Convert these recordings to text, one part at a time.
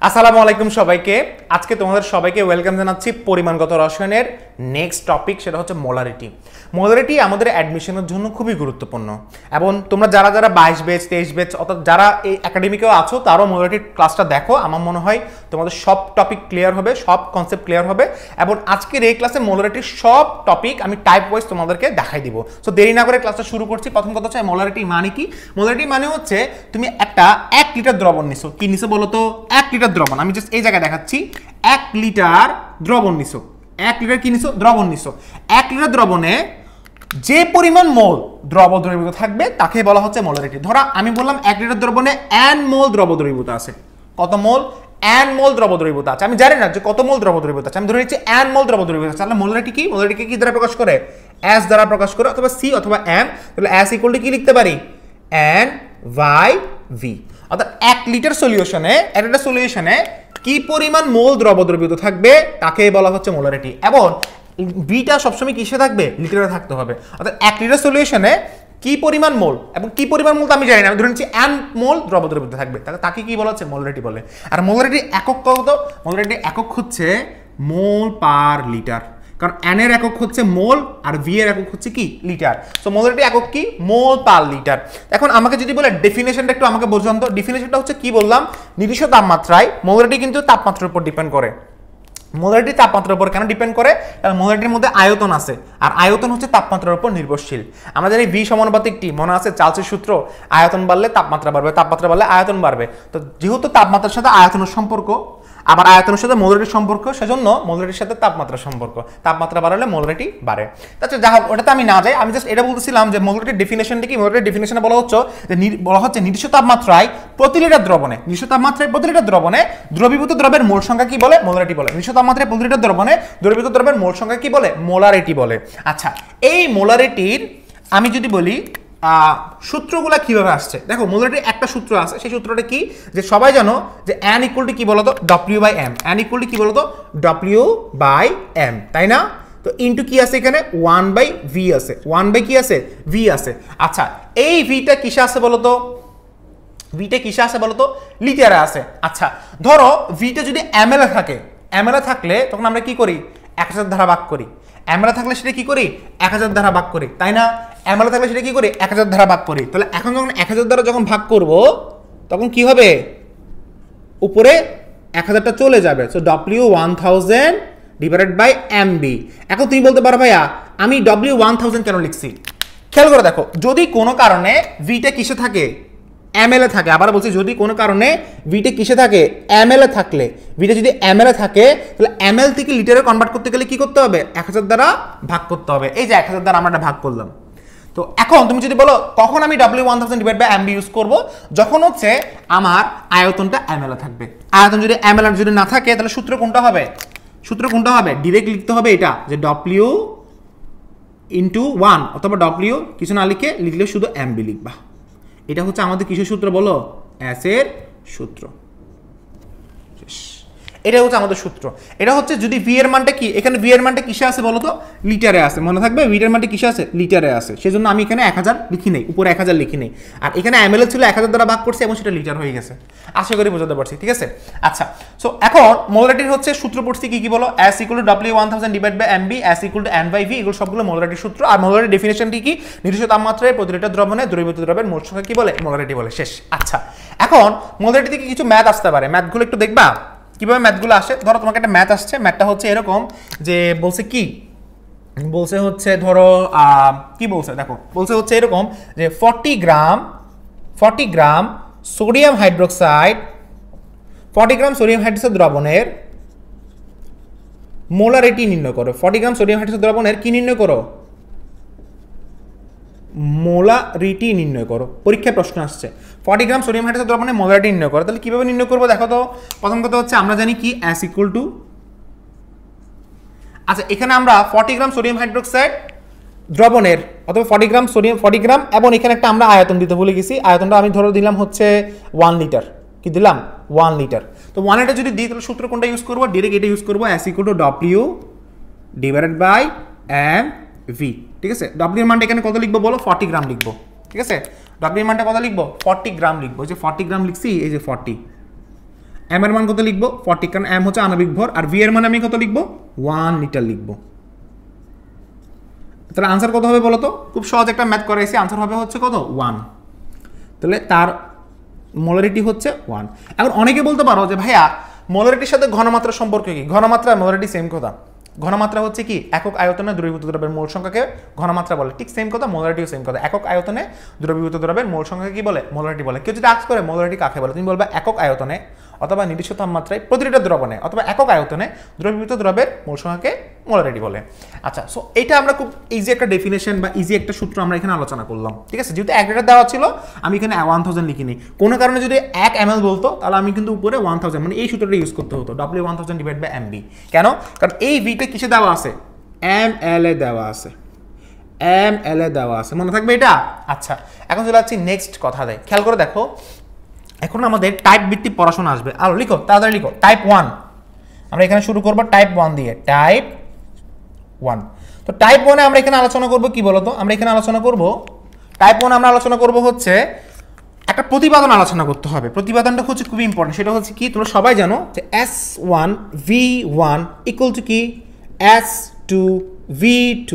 আসসালামু আলাইকুম সবাইকে। আজকে তোমাদের সবাইকে ওয়েলকাম জানাচ্ছি পরিমাণগত রসায়নের নেক্সট টপিক, সেটা হচ্ছে মোলারিটি। মোলারিটি আমাদের অ্যাডমিশনের জন্য খুবই গুরুত্বপূর্ণ এবং তোমরা যারা যারা 22 ব্যাচ 23 ব্যাচ অর্থাৎ যারা এই একাডেমিকেও আছো তারও মোলারিটির ক্লাসটা দেখো। আমার মনে হয় তোমাদের সব টপিক ক্লিয়ার হবে, সব কনসেপ্ট ক্লিয়ার হবে এবং আজকের এই ক্লাসে মোলারিটির সব টপিক আমি টাইপ ওয়াইজ তোমাদেরকে দেখাই দিব। সো দেরি না করে ক্লাসটা শুরু করছি। প্রথম কথা হচ্ছে মোলারিটি মানে কি? মোলারিটি মানে হচ্ছে তুমি একটা 1 লিটার দ্রবণ নিছো। কি নিছো বলো তো? 1 লিটার দ্রবণ। আমি জাস্ট এই জায়গায় দেখাচ্ছি 1 লিটার দ্রবণ নিছো। 1 লিটার কি নিছো? দ্রবণ নিছো। 1 লিটার দ্রবণে যে পরিমাণ মোল দ্রব দ্রবীভূত থাকবে তাকে বলা হচ্ছে মোলারিটি। ধরা আমি বললাম 1 লিটার দ্রবণে n মোল দ্রব দ্রবীভূত আছে। কত মোল? n মোল দ্রব দ্রবীভূত আছে। আমি জানি না যে কত মোল দ্রব দ্রবীভূত আছে, আমি ধরে নিচ্ছি n মোল দ্রব দ্রবীভূত আছে। তাহলে মোলারিটি কি? মোলারিটি কি দ্বারা প্রকাশ করে? s দ্বারা প্রকাশ করে, অথবা c অথবা m। তাহলে s ইকুয়াল টু কি লিখতে পারি? n by v। অর্থাৎ 1 লিটার সলিউশনে, একটা সলিউশনে কি পরিমাণ মোল দ্রব দ্রবীভূত থাকবে তাকে বলা হচ্ছে মোলারিটি। এবং ভিটা সবসময় কিসে থাকবে? লিটারে থাকতে হবে। অর্থাৎ 1 লিটার সলিউশনে কি পরিমাণ মোল এবং কি পরিমাণ মোল তো আমি জানি না, আমি ধরে নিচ্ছি n মোল দ্রব দ্রবীভূত থাকবে, তাকে কি বলা হচ্ছে? মোলারিটি বলে। আর মোলারিটি একক কত? মোলারিটি একক হচ্ছে মোল পার লিটার, কারণ n এর একক হচ্ছে মোল আর v এর একক হচ্ছে কি? লিটার। সো মোলারিটি একক কি? মোল পার লিটার। এখন আমাকে যদি বলে ডেফিনেশনটা একটু আমাকে বোঝান তো। ডেফিনেশনটা হচ্ছে কি বললাম? নির্দিষ্ট তাপমাত্রায় মোলারিটি কিন্তু তাপমাত্রার উপর ডিপেন্ড করে। মোলারিটি তাপমাত্রার উপর কেন ডিপেন্ড করে? কারণ মোলারিটির মধ্যে আয়তন আছে, আর আয়তন হচ্ছে তাপমাত্রার উপর নির্ভরশীল। আমাদের এই ভি সমানুপাতিক টি মনে আছে চার্লসের সূত্র? আয়তন বাড়লে তাপমাত্রা বাড়বে, তাপমাত্রা বাড়লে আয়তন বাড়বে। তো যেহেতু তাপমাত্রার সাথে আয়তনের সম্পর্ক, আবার আয়তনের সাথে মোলারিটির সম্পর্ক, সেজন্য মোলারিটির সাথে তাপমাত্রার সম্পর্ক। তাপমাত্রা বাড়লে মোলারিটি বাড়ে। আচ্ছা যা হোক, ওটাতে আমি না যাই, আমি জাস্ট এটা বলতেছিলাম যে মোলারিটির ডেফিনেশনটা কি? মোলারিটির ডেফিনেশনে বলা হচ্ছে নির্দিষ্ট তাপমাত্রায় প্রতি লিটার দ্রবণে, নির্দিষ্ট তাপমাত্রায় প্রতি লিটার দ্রবণে দ্রবীভূত দ্রব্যের মোল সংখ্যা কি বলে? মোলারিটি বলে। নির্দিষ্ট তাপমাত্রায় প্রতি লিটার দ্রবণে দ্রবীভূত দ্রব্যের মোল সংখ্যা কি বলে? মোলারিটি বলে। আচ্ছা, এই মোলারিটির আমি যদি বলি সূত্রগুলা কিভাবে আসছে, দেখো মোলারিটির একটা সূত্র আছে। সেই সূত্রটা কি? যে সবাই জানো যে n ইকুয়াল টু কি বলতো? w by m। n equal to কি বলতো? w বাই m, তাই না? তো ইনটু কি আছে এখানে? 1 বাই v আছে। 1 বাই কি আছে? v আছে। আচ্ছা, এই vটা কিসে আছে বলতো? vটা কিসে আছে বলতো? লিটারে আছে। আচ্ছা ধরো vটা যদি ml এ থাকে, ml এ থাকলে তখন আমরা কি করি? 1000 দ্বারা ভাগ করি। ml এ থাকলে সেটা কি করি? 1000 দ্বারা ভাগ করি, তাই না? ml এ থাকলে সেটা কি করি? 1000 দ্বারা ভাগ করি। তাহলে এখন যখন 1000 দ্বারা যখন ভাগ করব তখন কি হবে? উপরে 1000টা চলে যাবে। So w1000 divided by mb। এখন তুমি বলতে পারো ভাইয়া আমি w1000 কেন লিখছি? খেয়াল করে দেখো, যদি কোনো কারণে vটা কিসে থাকে? ml এ থাকে। আবার বলছি, যদি কোনো কারণে vটা কিসে থাকে? ml এ থাকলে, vটা যদি ml এ থাকে তাহলে ml থেকে লিটারে কনভার্ট করতে গেলে কি করতে হবে? 1000 দ্বারা ভাগ করতে হবে। এই যে 1000 দ্বারা আমরা ভাগ করলাম। তো এখন তুমি যদি বলো কখন আমি w1000 divide by mb use করব? যখন হচ্ছে আমার আয়তনটা ml এ থাকবে। আয়তন যদি ml এ যদি না থাকে তাহলে সূত্র কোনটা হবে? সূত্র কোনটা হবে? ডাইরেক্ট লিখতে হবে এটা, যে w ইনটু 1 অথবা w কিছু না লিখলে শুধু mb লিখবা। এটা হচ্ছে আমাদের কিসের সূত্র বলো? s এর সূত্র। এটা হচ্ছে আমাদের সূত্র। এটা হচ্ছে যদি v এর মানটা কি? এখানে v এর মানটা কিসে আছে বলো তো? লিটারে আছে। মনে থাকবে v এর মানটা কিসে আছে? লিটারে আছে। সেজন্য আমি এখানে 1000 লিখি নেই, উপরে 1000 লিখি নেই। আর এখানে ml ছিল 1000 দ্বারা ভাগ করছে এবং সেটা লিটার হয়ে গেছে। আশা করি বোঝাতে পারছি, ঠিক আছে? আচ্ছা, সো এখন মোলারিটির হচ্ছে সূত্র পড়ছি কি কি বলো? s equal to w1000 divide by mb, s equal to n by v। এগুলো সবগুলো মোলারিটির সূত্র। আর মোলারিটির ডেফিনেশনটি কি? নির্দিষ্ট তাপমাত্রায় প্রতি লিটার দ্রবণে দ্রবীভূত দ্রব্যের মোল সংখ্যা কি বলে? মোলারিটি বলে। শেষ। আচ্ছা, এখন মোলারিটি থেকে কিছু ম্যাথ আসতে পারে। ম্যাথগুলো একটু দেখবা কিভাবে ম্যাথগুলো আসে। ধরো তোমাকে একটা ম্যাথ আসছে, ম্যাথটা হচ্ছে এরকম যে বলছে কি? বলছে হচ্ছে ধরো কি বলছে দেখো, বলছে হচ্ছে এরকম যে 40 gram sodium hydroxide, 40 gram sodium hydroxide দ্রবণের মোলারিটি নির্ণয় করো। 40 গ্রাম সোডিয়াম হাইড্রোক্সাইড দ্রবণের কি নির্ণয় করো? মোলারিটি নির্ণয় করো। পরীক্ষায় প্রশ্ন আসছে 40 গ্রাম সোডিয়াম হাইড্রোক্সাইড দ্রবণে মোলারিটি নির্ণয় করো। তাহলে কিভাবে নির্ণয় করবো দেখো তো। প্রথম কথা হচ্ছে আমরা জানি কি s ইকুয়াল টু, আচ্ছা এখানে আমরা 40 গ্রাম সোডিয়াম হাইড্রোক্সাইড দ্রবণের অথবা 40 গ্রাম এবং এখানে একটা আমরা আয়তন দিতে ভুলে গেছি। আয়তনটা আমি ধরো দিলাম হচ্ছে 1 লিটার। কি দিলাম? 1 লিটার। তো 1 লিটার যদি দিই তাহলে সূত্র কোনটা ইউজ করবো? ডাইরেক্ট এটা ইউজ করবো, s equal to w divided by mv। ঠিক আছে? w এর মানটা এখানে কত লিখবো বলো? 40 গ্রাম লিখবো। ঠিক আছে? w এর মানটা কত লিখবো? 40 গ্রাম লিখবো। এই যে 40 গ্রাম লিখছি, এই যে 40। এম এর মান কত লিখবো 40, কারণ এম হচ্ছে আণবিক ভর, আর ভি এর মান আমি কত লিখবো 1 লিটার লিখবো। তাহলে আনসার কত হবে বলো তো? খুব সহজ একটা ম্যাথ করাইছি, আনসার হবে হচ্ছে কত 1। তাহলে তার মোলারিটি হচ্ছে 1। এখন অনেকে বলতে পারো যে ভাইয়া মোলারিটির সাথে ঘনমাত্রা সম্পর্ক কি? ঘনমাত্রা আর মোলারিটি সেম কথা। ঘনমাত্রা হচ্ছে কি একক আয়তনে দ্রবীভূত দ্রব্যের মোল সংখ্যাকে ঘনমাত্রা বলে, ঠিক সেম কথা মোলারিটিও সেম কথা। একক আয়তনে দ্রবীভূত দ্রব্যের মোল সংখ্যাকে কি বলে? মোলারিটি বলে। কেউ যদি আস্ক করে মোলারিটি কাকে বলে, তুমি বলবে একক আয়তনে অথবা নির্দিষ্ট তাপমাত্রায় প্রতিটা দ্রবণে অথবা একক আয়তনে দ্রবীভূত দ্রব্যের মোল সংখ্যাকে মোলারিটি বলে। আচ্ছা, সো এটা আমরা খুব ইজি একটা ডেফিনেশন বা ইজি একটা সূত্র আমরা এখানে আলোচনা করলাম, ঠিক আছে। যেহেতু 1 লিটার দেওয়া ছিল আমি এখানে 1000 লিখিনি, কোনো কারণে যদি 1 ml বলতো তাহলে আমি কিন্তু উপরে 1000 মানে এই সূত্রটা ইউজ করতে হতো, W1000 ডিভাইড বাই MB। কেন? কারণ এই ভিটা কিসে দেওয়া আছে? ml এ দেওয়া আছে, ml এ দেওয়া আছে, মনে থাকবে এটা। আচ্ছা, এখন চলে যাচ্ছি নেক্সট কথা দেয়, খেয়াল করে দেখো। এখন আমাদের টাইপ ভিত্তিক পড়াশোনা আসবে, আর লিখো তাড়াতাড়ি লিখো। টাইপ 1 আমরা এখানে শুরু করব টাইপ 1 দিয়ে, টাইপ 1। তো টাইপ 1 এ আমরা এখানে আলোচনা করব কি বলতো? আমরা এখানে আলোচনা করব টাইপ 1 আমরা আলোচনা করব হচ্ছে একটা প্রতিপাদন আলোচনা করতে হবে। প্রতিপাদনটা হচ্ছে খুবই ইম্পর্টেন্ট, সেটা হচ্ছে কি তোমরা সবাই জানো যে S1 V1 ইকুয়াল টু কি S2 V2।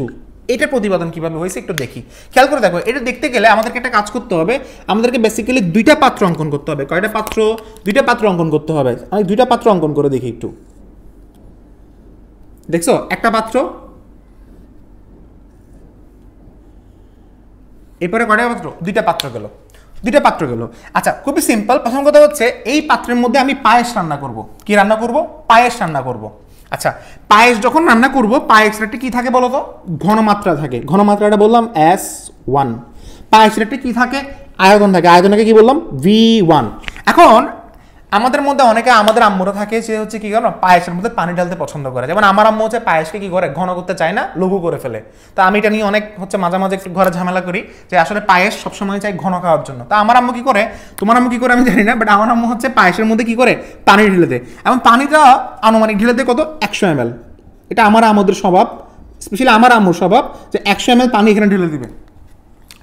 এটা প্রতিপাদন কিভাবে হয়েছে একটু দেখি, খেয়াল করে দেখো। এটা দেখতে গেলে আমাদেরকে একটা কাজ করতে হবে, আমাদেরকে বেসিক্যালি দুইটা পাত্র অঙ্কন করতে হবে। কয়টা পাত্র? দুইটা পাত্র অঙ্কন করতে হবে। আমি দুইটা পাত্র অঙ্কন করে দেখি একটু, দেখছো একটা পাত্র, এরপরে কয়টা পাত্র? দুইটা পাত্র গেল, দুইটা পাত্র গেল। আচ্ছা, খুবই সিম্পল। প্রথম কথা হচ্ছে এই পাত্রের মধ্যে আমি পায়েস রান্না করব। কি রান্না করব? পায়েস রান্না করব। আচ্ছা, পায়েস যখন রান্না করব পায়েসের একটা কি থাকে বলো তো? ঘনমাত্রা থাকে। ঘনমাত্রাটা বললাম S1। পায়েসের একটা কি থাকে? আয়তন থাকে। আয়তনকে কি বললাম? V1। এখন আমাদের মধ্যে অনেকে, আমাদের আম্মুরা থাকে যে হচ্ছে কি করে পায়েসের মধ্যে পানি ঢালতে পছন্দ করে। যেমন আমার আম্মু হচ্ছে পায়েসকে কি করে ঘন করতে চায় না, লঘু করে ফেলে। তো আমি এটা নিয়ে অনেক হচ্ছে মাঝে মাঝে একটু ঘরে ঝামেলা করি যে আসলে পায়েস সবসময় চাই ঘন খাওয়ার জন্য। তা আমার আম্মু কি করে, তোমার আম্মু কি করে আমি জানি না, বাট আমার আম্মু হচ্ছে পায়েসের মধ্যে কি করে পানি ঢেলে দেয়। এবং পানিটা আনুমানিক ঢেলে দেয় কত? 100 ml। এটা আমার আমাদের স্বভাব, স্পেশালি আমার আম্মুর স্বভাব যে 100 ml পানি এখানে ঢেলে দিবে।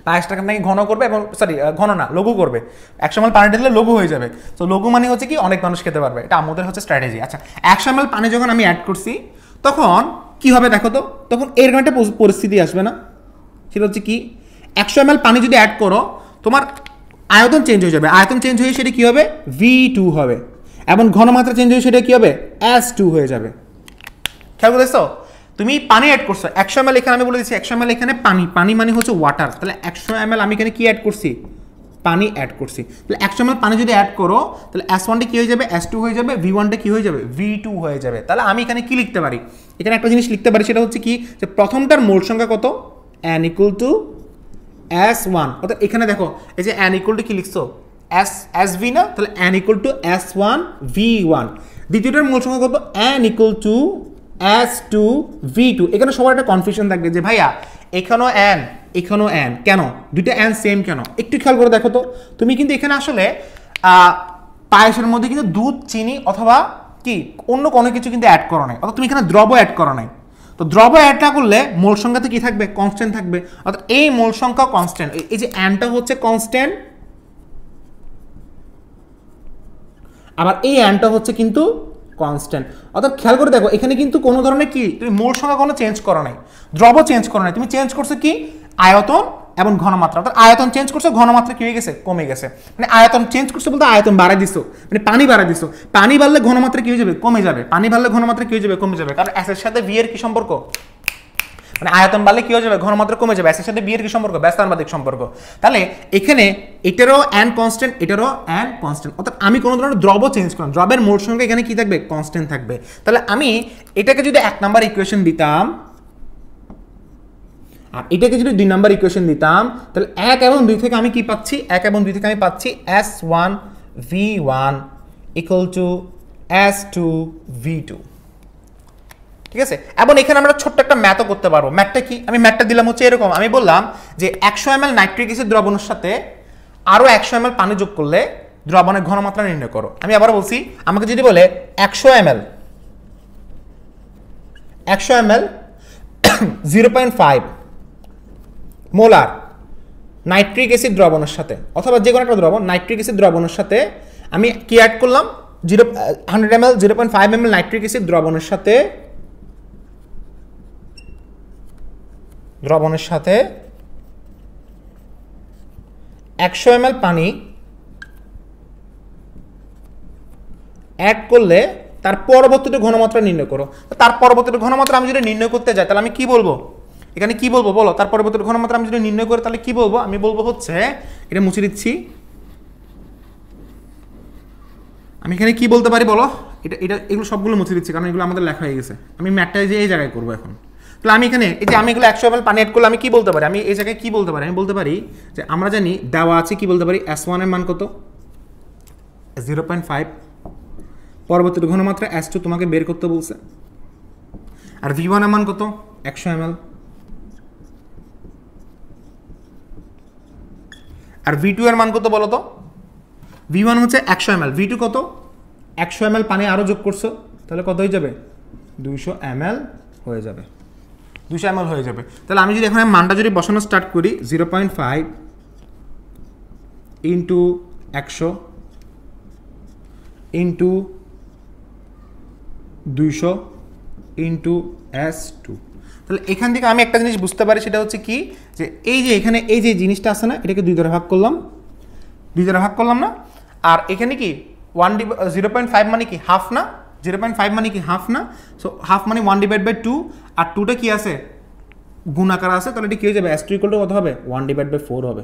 পায়েসটাকে নাকি ঘন করবে এবং সরি ঘন না লঘু করবে। 100 ml পানি ঢেলে লঘু হয়ে যাবে। তো লঘু মানে হচ্ছে কি অনেক মানুষ খেতে পারবে, এটা আমাদের হচ্ছে স্ট্র্যাটেজি। আচ্ছা, 100 ml পানি যখন আমি অ্যাড করছি তখন কি হবে দেখো তো? তখন এরকম একটা পরিস্থিতি আসবে না? সেটা হচ্ছে কি 100 ml পানি যদি অ্যাড করো তোমার আয়তন চেঞ্জ হয়ে যাবে। আয়তন চেঞ্জ হয়ে সেটা কি হবে? V2 হবে। এবং ঘনমাত্রা চেঞ্জ হয়ে সেটা কি হবে? S2 হয়ে যাবে। খেয়াল করে দেখছো? তুমি পানি অ্যাড করছো 100 ml, এখানে আমি বলে দিচ্ছি 100 ml এখানে পানি, পানি মানে হচ্ছে ওয়াটার। তাহলে 100 ml আমি এখানে কি অ্যাড করছি? পানি অ্যাড করছি। তাহলে 100 ml পানি যদি অ্যাড করো তাহলে S1টা কি হয়ে যাবে? S2 হয়ে যাবে। V1টা কি হয়ে যাবে? V2 হয়ে যাবে। তাহলে আমি এখানে কি লিখতে পারি? এখানে একটা জিনিস লিখতে পারি, সেটা হচ্ছে কি যে প্রথমটার মোল সংখ্যা কত? N equal to S1। অর্থাৎ এখানে দেখো এই যে N equal to কি লিখছো? SV না? তাহলে N equal to S1 V1। দ্বিতীয়টার মোল সংখ্যা কত? N equal to S2 V2। এখানে সবার একটা কনফিউশন থাকবে যে ভাইয়া এখানেও N এখানেও N, কেন দুইটা N সেম কেন? একটু খেয়াল করে দেখো তো। তুমি কিন্তু এখানে আসলে পায়েসের মধ্যে কিন্তু দুধ, চিনি অথবা কি অন্য কোনো কিছু কিন্তু অ্যাড করো নাই, অর্থাৎ তুমি এখানে দ্রব অ্যাড করো নাই। তো দ্রব অ্যাড না করলে মোল সংখ্যাতে কি থাকবে? কনস্ট্যান্ট থাকবে। অর্থাৎ এই মোল সংখ্যা কনস্ট্যান্ট, এই যে Nটা হচ্ছে কনস্ট্যান্ট, আবার এই Nটা হচ্ছে কিন্তু কনস্ট্যান্ট। অর্থাৎ খেয়াল করে দেখো এখানে কিন্তু কোনো ধরনের কি তুমি মোল সংখ্যা কোনো চেঞ্জ করো নাই, দ্রব চেঞ্জ করো নাই, তুমি চেঞ্জ করছো কি আয়তন এবং ঘনমাত্রা। অর্থাৎ আয়তন চেঞ্জ করছো, ঘনমাত্রা কি হয়ে গেছে? কমে গেছে। মানে আয়তন চেঞ্জ করছো বলতে আয়তন বাড়াই দিছো, মানে পানি বাড়াই দিছো। পানি বাড়লে ঘনমাত্রা কি হয়ে যাবে? কমে যাবে। পানি বাড়লে ঘনমাত্রা কি হয়ে যাবে? কমে যাবে। কারণ S এর সাথে V এর কি সম্পর্ক? মানে আয়তন বাড়লে কি হয়ে যাবে? ঘনমাত্রা কমে যাবে। S এর সাথে B এর কি সম্পর্ক? ব্যস্তানুপাতিক সম্পর্ক। তাহলে এখানে এটারও N কনস্ট্যান্ট, এটারও N কনস্ট্যান্ট। অর্থাৎ আমি কোনো ধরনের দ্রব চেঞ্জ করলাম, দ্রবের মোল সংখ্যা এখানে কি থাকবে? কনস্ট্যান্ট থাকবে। তাহলে আমি এটাকে যদি 1 নাম্বার ইকুয়েশন দিতাম আর এটাকে যদি 2 নাম্বার ইকুয়েশন দিতাম তাহলে 1 এবং 2 থেকে আমি কি পাচ্ছি? 1 এবং 2 থেকে আমি পাচ্ছি S1 V1 equal to S2 V2। ঠিক আছে? এবং এখানে আমরা ছোট্ট একটা ম্যাথও করতে পারবো। ম্যাথটা কি? আমি ম্যাথটা দিলাম হচ্ছে এরকম, আমি বললাম যে 100 ml নাইট্রিক অ্যাসিড দ্রবণের সাথে আরও 100 ml পানি যোগ করলে দ্রবণের ঘনমাত্রা নির্ণয় করো। আমি আবার বলছি, আমাকে যদি বলে 100 ml 0.5 মোলার নাইট্রিক অ্যাসিড দ্রবণের সাথে অথবা যে কোনো একটা দ্রবণ নাইট্রিক অ্যাসিড দ্রবণের সাথে আমি কি অ্যাড করলাম? 100 ml 0.5 ml নাইট্রিক অ্যাসিড দ্রবণের সাথে 100 ml পানি অ্যাড করলে তার পরবর্তীতে ঘনমাত্রা নির্ণয় করো। তার পরবর্তীতে ঘনমাত্রা আমি যদি নির্ণয় করতে যাই তাহলে আমি কি বলবো, এখানে কি বলবো বলো? তার পরবর্তীতে ঘনমাত্রা আমি যদি নির্ণয় করি তাহলে কি বলবো? আমি বলবো হচ্ছে, এটা মুছে দিচ্ছি, আমি এখানে কি বলতে পারি বলো? এগুলো সবগুলো মুছে দিচ্ছি কারণ এগুলো আমাদের লেখা হয়ে গেছে। আমি ম্যাথটা যে এই জায়গায় করবো এখন। তাহলে আমি এখানে এই যে আমি এগুলো 100 ml পানি অ্যাড করলে আমি কি বলতে পারি? আমি এই জায়গায় কি বলতে পারি? আমি বলতে পারি যে আমরা জানি দেওয়া আছে, কি বলতে পারি, S1 এর মান কত, 0.5, পরবর্তী ঘনমাত্রা S2 তোমাকে বের করতে বলছে, আর V1 এর মান কত, 100 ml, আর V2 এর মান কত বলো তো? V1 হচ্ছে 100 ml, V2 কত, 100 ml পানি আরো যোগ করছো, তাহলে কত হয়ে যাবে, 200 ml হয়ে যাবে, 200 ml হয়ে যাবে। তাহলে আমি যদি এখন মানটা যদি বসানো স্টার্ট করি, 0.5 ইন্টু 100 ইন্টু 200 ইন্টু S2, তাহলে এখান থেকে আমি একটা জিনিস বুঝতে পারি, সেটা হচ্ছে কি, যে এই যে এখানে এই যে জিনিসটা আছে না, এটাকে 2 দ্বারা ভাগ করলাম, 2 দ্বারা ভাগ করলাম না, আর এখানে কি 0.5 মানে কি হাফ না, 0.5 মানে কি হাফ না, সো হাফ মানে 1/2, আর 2টা কি আছে, গুণাকার আছে, তাহলে এটা কি হয়ে যাবে, S2 ইকুয়াল টু কত হবে, 1/4 হবে।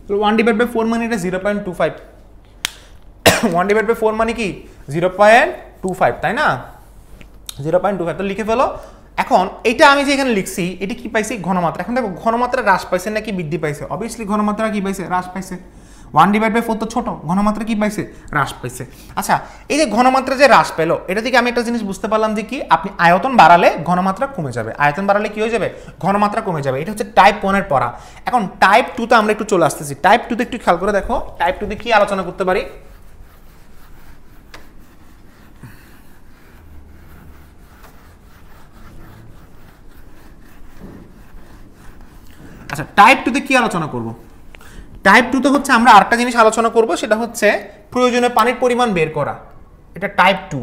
তো 1/4 মানে এটা 0.25, 1/4 মানে কি 0.25, তাই না, 0.25, তো লিখে ফেলো। এখন এটা আমি যে এখানে লিখছি, এটা কি পাইছি, ঘনমাত্রা। এখন দেখো ঘনমাত্রা হ্রাস পাইছে নাকি বৃদ্ধি পাইছে? অবভিয়াসলি ঘনমাত্রা কি পাইছে, হ্রাস পাইছে। 1/4 তো ছোট, ঘনমাত্রা কি পাইছে, হ্রাস পাইছে। আচ্ছা, এই যে ঘনমাত্রা যে হ্রাস পেলো, এটা থেকে আমি একটা জিনিস বুঝতে পারলাম যে কি, আপনি আয়তন বাড়ালে ঘনমাত্রা কমে যাবে, আয়তন বাড়ালে কি হয়ে যাবে, ঘনমাত্রা কমে যাবে। এটা হচ্ছে টাইপ 1 এর পড়া। এখন টাইপ 2 তে আমরা একটু চলে আসতেছি। টাইপ 2 তে একটু খেয়াল করে দেখো, টাইপ 2 তে কি আলোচনা করতে পারি। আচ্ছা, টাইপ 2 তে কি আলোচনা করব? টাইপ 2 তে হচ্ছে আমরা আরেকটা জিনিস আলোচনা করব, সেটা হচ্ছে প্রয়োজনীয় পানির পরিমাণ বের করা। এটা টাইপ 2।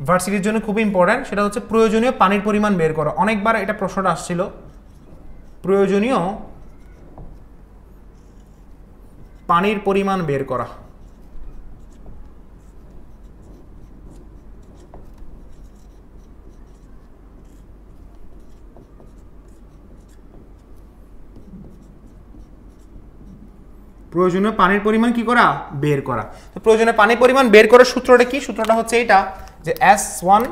ভার্সিটির জন্য খুব ইম্পর্টেন্ট, সেটা হচ্ছে প্রয়োজনীয় পানির পরিমাণ বের করা। অনেকবার এটা প্রশ্নটা আসছিল, প্রয়োজনীয় পানির পরিমাণ বের করা। প্রয়োজনীয় পানির পরিমাণ কি করা, বের করা। তো প্রয়োজনীয় পানির পরিমাণ বের করার সূত্রটা কি? সূত্রটা হচ্ছে এটা, যে S1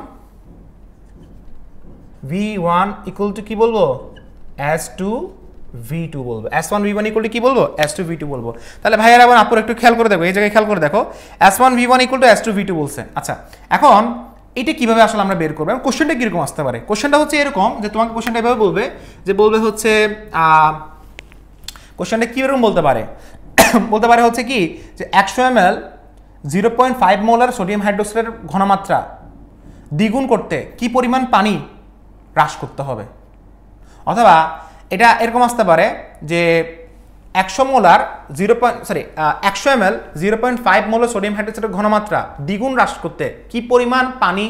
V1 ইকুয়াল টু কি বলবো, S2 V2 বলবো। S1 V1 ইকুয়াল টু কি বলবো, S2 V2 বলবো। তাহলে ভাইয়ারা এবং আপুরা একটু খেয়াল করে দেখো, এই জায়গায় খেয়াল করে দেখো, S1 V1 equal to S2 V2 বলছে। আচ্ছা, এখন এটা কিভাবে আসলে আমরা বের করবো? কোশ্চেনটা কিরকম আসতে পারে? কোশ্চেনটা হচ্ছে এরকম, যে তোমাকে কোশ্চেনটা এভাবে বলবে, যে বলবে হচ্ছে কোশ্চেনটা কিরকম বলতে পারে, বলতে পারে হচ্ছে কি, যে 100 ml 0.5 মোলার সোডিয়াম হাইড্রোক্সাইডের ঘনমাত্রা দ্বিগুণ করতে কি পরিমাণ পানি হ্রাস করতে হবে। অথবা এটা এরকম আসতে পারে যে 100 মোলার 100 ml 0.5 মোলার সোডিয়াম হাইড্রোক্সাইডের ঘনমাত্রা দ্বিগুণ হ্রাস করতে কি পরিমাণ পানি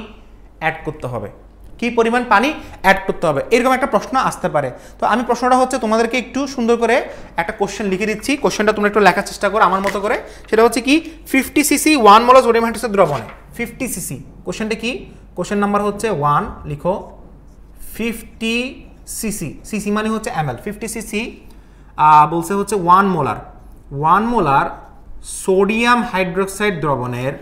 অ্যাড করতে হবে, কি পরিমাণ পানি অ্যাড করতে হবে, এরকম একটা প্রশ্ন আসতে পারে। তো আমি প্রশ্নটা হচ্ছে তোমাদেরকে একটু সুন্দর করে একটা কোশ্চেন লিখে দিচ্ছি, কোশ্চেনটা তোমরা একটু লেখার চেষ্টা করো আমার মতো করে। সেটা হচ্ছে কি, 50 সিসি 1 মোলার সোডিয়াম হাইড্রোক্সাইড দ্রবণে 50 সিসি, কোশ্চেনটা কি, কোশ্চেন নাম্বার হচ্ছে 1, লিখো 50 সিসি, সিসি মানে হচ্ছে ml, 50 সিসি বলছে হচ্ছে 1 মোলার সোডিয়াম হাইড্রোক্সাইড দ্রবণের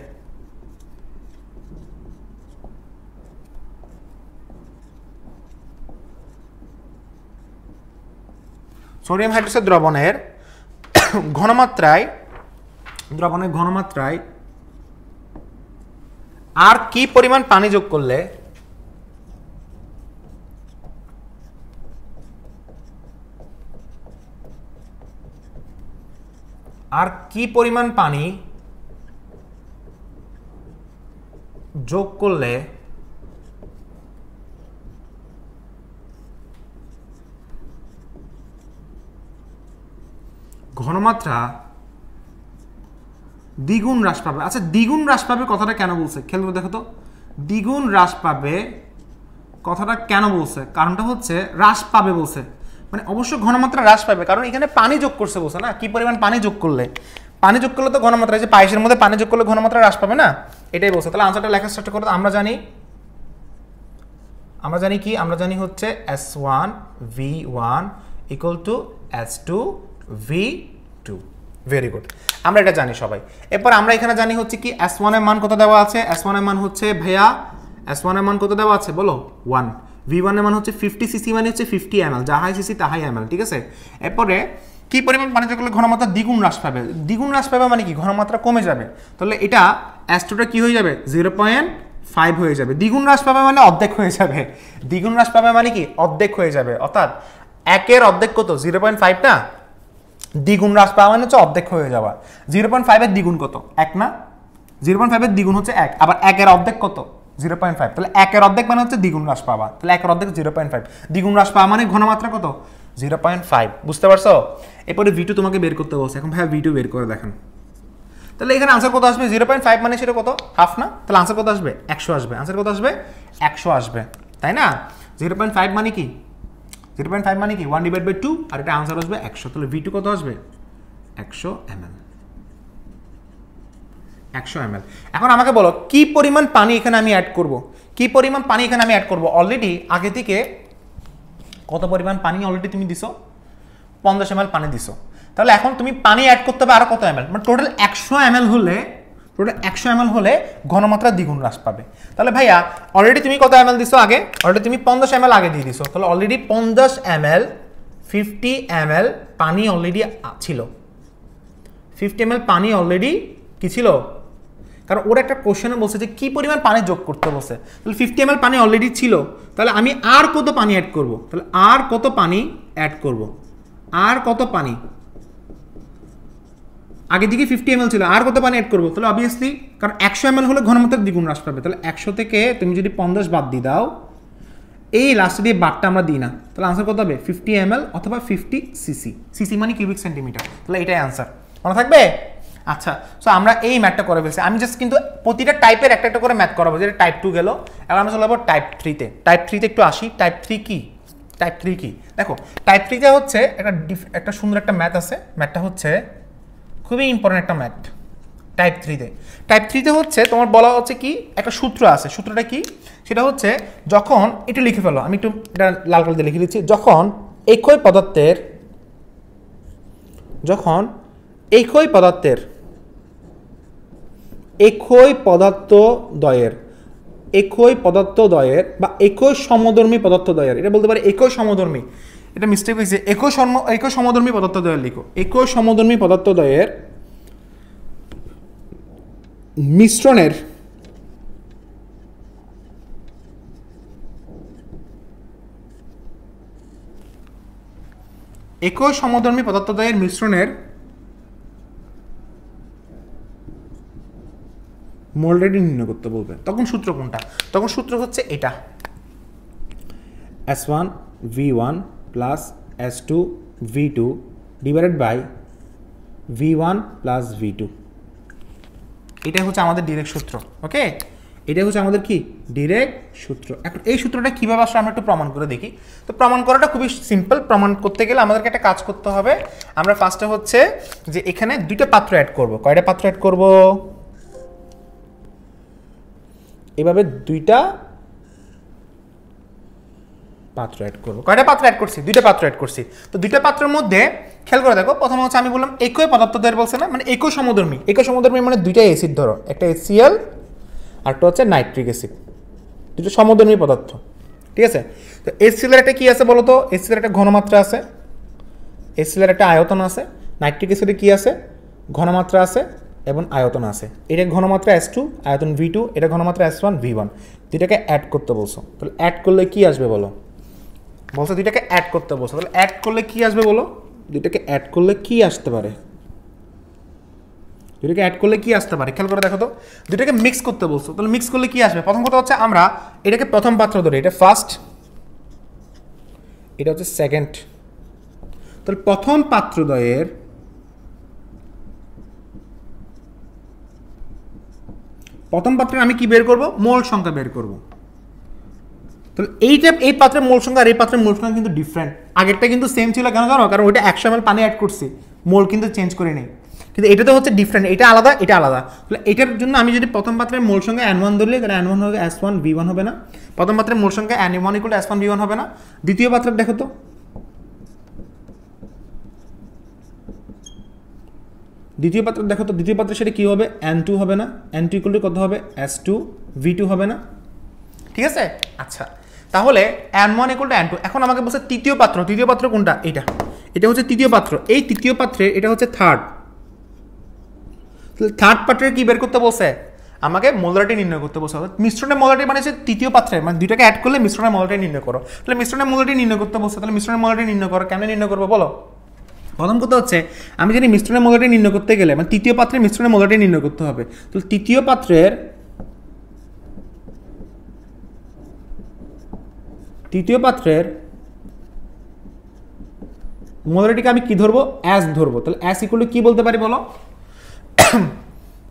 সোডিয়াম হাইড্রোক্সাইড দ্রবণের ঘনমাত্রায় আর কি পরিমাণ পানি যোগ করলে ঘনমাত্রা দ্বিগুণ হ্রাস পাবে। আচ্ছা দ্বিগুণ হ্রাস পাবে কথাটা কেন বলছে খেয়াল করে দেখো তো, দ্বিগুণ হ্রাস পাবে কথাটা কেন বলছে, কারণটা হচ্ছে হ্রাস পাবে বলছে, মানে অবশ্য ঘনমাত্রা হ্রাস পাবে কারণ এখানে পানি যোগ করছে বলছে না, কি পরিমাণ পানি যোগ করলে, পানি যোগ করলে তো ঘনমাত্রা, যে পায়েসের মধ্যে পানি যোগ করলে ঘনমাত্রা হ্রাস পাবে না, এটাই বলছে। তাহলে আনসারটা লেখা স্টার্ট করতে আমরা জানি কি, আমরা জানি হচ্ছে S1 V1 equal to S2 V2। Very good, আমরা এটা জানি সবাই। এরপর আমরা এখানে জানি হচ্ছে কি S1 এর মান কত দেওয়া আছে, S1 এর মান হচ্ছে ভাইয়া, S1 এর মান কত দেওয়া আছে বলো 1, V1 এর মান হচ্ছে 50 সিসি মানে হচ্ছে 50 ml, যাহাই সিসি তাহাই ml, ঠিক আছে। এরপরে কি পরিমাণ পানি যোগ করলে ঘনমাত্রা দ্বিগুণ হ্রাস পাবে, দ্বিগুণ হ্রাস পাবে মানে কি ঘনমাত্রা কমে যাবে, তাহলে এটা S2টা কি হয়ে যাবে 0.5 হয়ে যাবে, দ্বিগুণ হ্রাস পাবে মানে অর্ধেক হয়ে যাবে, দ্বিগুণ হ্রাস পাবে মানে কি অর্ধেক হয়ে যাবে, অর্থাৎ 1 এর অর্ধেক কত 0.5 না, দ্বিগুণ হ্রাস পাওয়া মানে হচ্ছে অর্ধেক হয়ে যাওয়া। 0.5 এর দ্বিগুণ কত 1 না, 0.5 এর দ্বিগুণ হচ্ছে 1, আবার 1 এর অর্ধেক কত 0.5, তাহলে 1 এর অর্ধেক মানে হচ্ছে দ্বিগুণ হ্রাস পাওয়া, তাহলে 1 এর অর্ধেক 0.5, দ্বিগুণ হ্রাস পাওয়া মানে ঘনমাত্রা কত 0.5, বুঝতে পারছো। এরপরে V2 তোমাকে বের করতে বলছে, এখন ভাই V2 বের করে দেখেন, তাহলে এখানে আনসার কত আসবে 0.5 মানে সেটা কত হাফ না, তাহলে আনসার কত আসবে 100 আসবে, আনসার কত আসবে 100 আসবে, তাই না। 0.5 মানে কি 0.5 মানে কি 1/2 আর এটা আনসার আসবে 100, তাহলে V2 কত আসবে 100 ml, 100 ml। এখন আমাকে বলো কি পরিমাণ পানি এখানে আমি অ্যাড করব, কি পরিমাণ পানি এখানে আমি অ্যাড করব, অলরেডি আগে থেকে কত পরিমাণ পানি অলরেডি তুমি দিছো 50 ml পানি দিছো, তাহলে এখন তুমি পানি অ্যাড করতে হবে আরো কত ml, মানে টোটাল 100 ml হলে, টোটাল 100 ml হলে ঘনমাত্রা দ্বিগুণ হ্রাস পাবে। তাহলে ভাইয়া অলরেডি তুমি কত ml দিছো আগে, অলরেডি তুমি 50 ml আগে দিয়ে দিছো, তাহলে অলরেডি 50 ml 50 ml পানি অলরেডি ছিল, 50 ml পানি অলরেডি কি ছিল, কারণ ওর একটা কোশ্চেনে বলছে যে কি পরিমাণ পানি যোগ করতে বলছে, তাহলে 50 ml পানি অলরেডি ছিল, তাহলে আমি আর কত পানি অ্যাড করব, তাহলে আর কত পানি অ্যাড করব, আর কত পানি, আগে দিকে 50 ml ছিল আর কত পানি অ্যাড করব, তাহলে অবভিয়াসলি কারণ 100 ml হলে ঘনমাত্রা দ্বিগুণ হ্রাস পাবে, তাহলে 100 থেকে তুমি যদি 50 বাদ দিয়ে দাও, এই লাস্টে দিয়ে বারটা আমরা দিই না, তাহলে আনসার কত হবে 50 ml অথবা 50 সিসি, সিসি মানে কিউবিক সেন্টিমিটার, তাহলে এটাই আনসার, মনে থাকবে। আচ্ছা, সো আমরা এই ম্যাথটা করে ফেলছি, আমি জাস্ট কিন্তু প্রতিটা টাইপের একটা একটা করে ম্যাথ করাবো, যেটা টাইপ 2 গেল, এখন আমরা চলে যাবো টাইপ 3তে। টাইপ 3তে একটু আসি, টাইপ 3 কি, টাইপ 3 কি দেখো, টাইপ 3তে হচ্ছে একটা সুন্দর একটা ম্যাথ আছে, ম্যাথটা হচ্ছে খুবই ইম্পর্টেন্ট একটা ম্যাথ টাইপ 3তে। টাইপ 3তে হচ্ছে তোমার বলা হচ্ছে কি একটা সূত্র আছে, সূত্রটা কি সেটা হচ্ছে যখন একটু লিখে ফেলো, আমি একটু এটা লাল কালি দিয়ে লিখে দিচ্ছি, যখন একই পদার্থের, যখন একই পদার্থের একই পদার্থদ্বয়ের বা একই সমধর্মী পদার্থদ্বয়ের, এটা বলতে পারে একই সমধর্মী, এটা মিস্টেক হয়েছে, একই সমধর্মী পদার্থদ্বয়ের লিখো, একই সমধর্মী পদার্থদ্বয়ের মিশ্রণের একই সমধর্মী পদার্থদ্বয়ের মিশ্রণের মোলারিটি নির্ণয় করতে বলবে, তখন সূত্র কোনটা, তখন সূত্র হচ্ছে এটা S1 V1 plus S2 V2 divided by V1 plus V2, এটা হচ্ছে আমাদের ডিরেক্ট সূত্র। ওকে, এটা হচ্ছে আমাদের কি ডিরেক্ট সূত্র। এখন এই সূত্রটা কীভাবে আসলে আমরা একটু প্রমাণ করে দেখি। তো প্রমাণ করাটা খুবই সিম্পল, প্রমাণ করতে গেলে আমাদেরকে একটা কাজ করতে হবে, আমরা ফার্স্টে হচ্ছে যে এখানে দুইটা পাত্র অ্যাড করব, কয়টা পাত্র অ্যাড করব, এভাবে দুইটা পাত্র অ্যাড করব, কয়টা পাত্র অ্যাড করছি, দুইটা পাত্র অ্যাড করছি। তো দুইটা পাত্রের মধ্যে খেয়াল করে দেখো, প্রথমে হচ্ছে আমি বললাম একই পদার্থদ্বয়ের বলছে না, মানে একই সমধর্মী, একই সমধর্মী মানে দুইটা অ্যাসিড ধরো, একটা HCl আর একটা হচ্ছে নাইট্রিক অ্যাসিড, দুটো সমধর্মী পদার্থ, ঠিক আছে। তো HCl এর একটা কি আছে বলো তো, HCl এর একটা ঘনমাত্রা আছে, HCl এর একটা আয়তন আছে, নাইট্রিক অ্যাসিডে কি আছে ঘনমাত্রা আছে এবং আয়তন আছে, এটা ঘনমাত্রা S2 আয়তন V2, এটা ঘনমাত্রা S1 V1, দুইটাকে অ্যাড করতে বলছো, তাহলে অ্যাড করলে কি আসবে বলো, বলছো দুইটাকে অ্যাড করতে বলছো, তাহলে অ্যাড করলে কি আসবে বলো, দুইটাকে অ্যাড করলে কি আসতে পারে, দুইটাকে অ্যাড করলে কি আসতে পারে খেয়াল করে দেখো তো, দুইটাকে মিক্স করতে বলছো, তাহলে মিক্স করলে কি আসবে, প্রথম কথা হচ্ছে আমরা এটাকে প্রথম পাত্র ধরি, এটা ফার্স্ট, এটা হচ্ছে সেকেন্ড, তাহলে প্রথম পাত্রদ্বয়ের প্রথম পাত্রে আমি কি বের করব, মোল সংখ্যা বের করব। তাহলে এই পাত্রের মোল সংখ্যা আর এই পাত্রের মোল সংখ্যা কিন্তু ডিফারেন্ট। আগেরটা কিন্তু সেম ছিল, কেন জানো? কারণ ওইটা 100 ml পানি অ্যাড করছি, মোল কিন্তু চেঞ্জ করে নেই। কিন্তু এটা তো হচ্ছে ডিফারেন্ট, এটা আলাদা, এটা আলাদা। তাহলে এটার জন্য আমি যদি প্রথম পাত্রের মোল সংখ্যা N1 ধরলি, তাহলে N1 হবে S1V1 হবে না। প্রথম পাত্রের মোল সংখ্যা N1 = S1V1 হবে না। দ্বিতীয় পাত্রের দেখো তো, দ্বিতীয় পাত্রে সেটা কি হবে? N2 হবে না। N2 = কত হবে? S2V2 হবে না। ঠিক আছে? আচ্ছা, তাহলে N1 = N2। এখন আমাকে বলছে তৃতীয় পাত্র কোনটা? এটা হচ্ছে তৃতীয় পাত্র। এই তৃতীয় পাত্রে এটা হচ্ছে থার্ড পাত্রের কি বের করতে বলছে? আমাকে মোলারিটি নির্ণয় করতে বলছে। মিশ্রণের মোলারিটি মানে হচ্ছে তৃতীয় পাত্রের, মানে দুইটাকে অ্যাড করলে মিশ্রণের মোলারিটি নির্ণয় করো। তাহলে মিশ্রণের মোলারিটি নির্ণয় করতে বলছে, তাহলে মিশ্রণের মোলারিটি নির্ণয় করো। কেমনে নির্ণয় করবো বলো? প্রথম কথা হচ্ছে আমি জানি মিশ্রণের মোলারিটি নির্ণয় করতে গেলে মানে তৃতীয় পাত্রের মিশ্রণের মোলারিটি নির্ণয় করতে হবে। তাহলে তৃতীয় পাত্রের মোলারিটিকে আমি কি ধরবো? S ধরবো। তাহলে S = কি বলতে পারি বলো?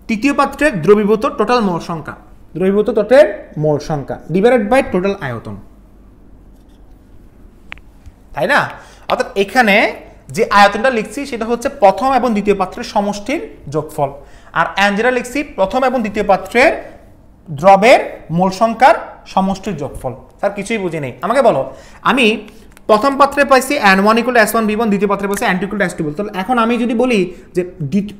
তৃতীয় পাত্রের দ্রবীভূত টোটাল মোল সংখ্যা ডিভাইডেড বাই টোটাল আয়তন, তাই না? অর্থাৎ এখানে যে আয়তনটা লিখছি সেটা হচ্ছে প্রথম এবং দ্বিতীয় পাত্রের সমষ্টির যোগফল, আর যেটা লিখছি প্রথম এবং দ্বিতীয় পাত্রের দ্রবের মোল সংখ্যার সমষ্টির যোগফল। স্যার কিছুই বুঝি নেই, আমাকে বলো। আমি প্রথম পাত্রে পাইছি N1 = S1V1, দ্বিতীয় পাত্রে পাইছি N2 = S2V2। তাহলে এখন আমি যদি বলি যে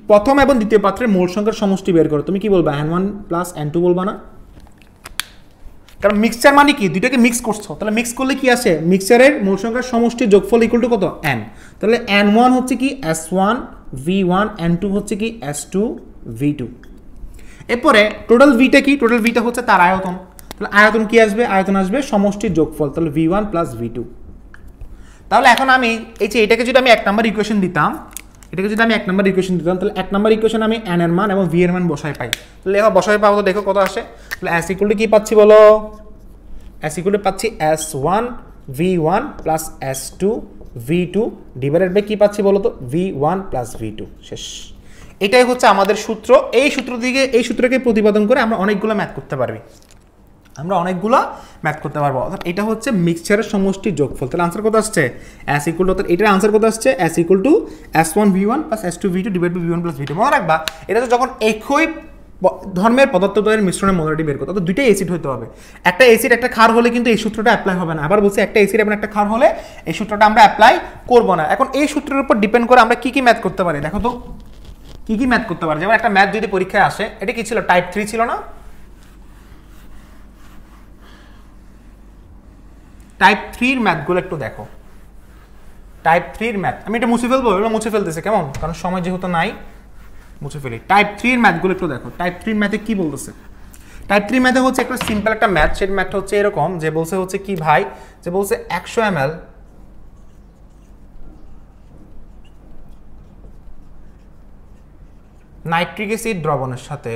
প্রথম এবং দ্বিতীয় পাত্রের মোল সংখ্যার সমষ্টি বের করো, তুমি কি বলবা? N1 + N2 বলবা না? কারণ মিক্সচার মানে কি? দুইটাকে মিক্স করছো, তাহলে মিক্স করলে কি আসে? মিক্সচারের মোল সংখ্যার সমষ্টির যোগফল = কত? N। তাহলে N1 হচ্ছে কি? S1V1, N2 হচ্ছে কি? S2V2। এরপরে টোটাল ভিটা কি? টোটাল ভিটা হচ্ছে তার আয়তন। তাহলে আয়তন কি আসবে? আয়তন আসবে সমষ্টির যোগফল, তাহলে V1 + V2। তাহলে এখন আমি এই যে এটাকে যদি আমি 1 নম্বর ইকুয়েশন দিতাম, তাহলে 1 নম্বর ইকুয়েশন আমি N এর মান এবং V এর মান বসাই পাই। তাহলে এখন বসাই পাবো, দেখো কত আসে। তাহলে S = কি পাচ্ছি বলো? S = পাচ্ছি S1V1 + S2V2 ডিভাইডেড বাই কি পাচ্ছি বলো তো? V1 + V2। শেষ। এটাই হচ্ছে আমাদের সূত্র। এই সূত্রকে প্রতিপাদন করে আমরা অনেকগুলো ম্যাথ করতে পারবো। অর্থাৎ এটা হচ্ছে মিক্সচারের সমষ্টির যোগফল। তাহলে আনসার কত আসছে? S = অর্থাৎ এটার আনসার কত আসছে? S = S1V1 + S2V2 divide by V1 + V2। মনে রাখবা, এটা তো যখন একই ধর্মের পদার্থদ্বয়ের মিশ্রণের মোলারিটি বের করতে, অর্থাৎ দুইটাই অ্যাসিড হতে হবে। একটা অ্যাসিড একটা ক্ষার হলে কিন্তু এই সূত্রটা অ্যাপ্লাই হবে না। আবার বলছি, একটা অ্যাসিড এবং একটা ক্ষার হলে এই সূত্রটা আমরা অ্যাপ্লাই করব না। এখন এই সূত্রের উপর ডিপেন্ড করে আমরা কি ম্যাথ করতে পারি দেখো তো। কি ম্যাথ করতে পারি? যেমন একটা ম্যাথ যদি পরীক্ষায় আসে, এটা কি ছিল? টাইপ 3 ছিল না? টাইপ 3 ম্যাথগুলো একটু দেখো। টাইপ 3 ম্যাথ আমি এটা মুছে ফেলবো, এটা মুছে ফেলতেছে কেমন, কারণ সময় যেহেতু নাই, মুছে ফেলি। টাইপ 3 ম্যাথগুলো একটু দেখো। টাইপ 3 ম্যাথে কি বলতেছে? টাইপ 3 ম্যাথে হচ্ছে একটা সিম্পল একটা ম্যাথ। সেই ম্যাথটা হচ্ছে এরকম, যে বলছে হচ্ছে কি ভাই, যে বলছে 100 ml নাইট্রিক অ্যাসিড দ্রবণের সাথে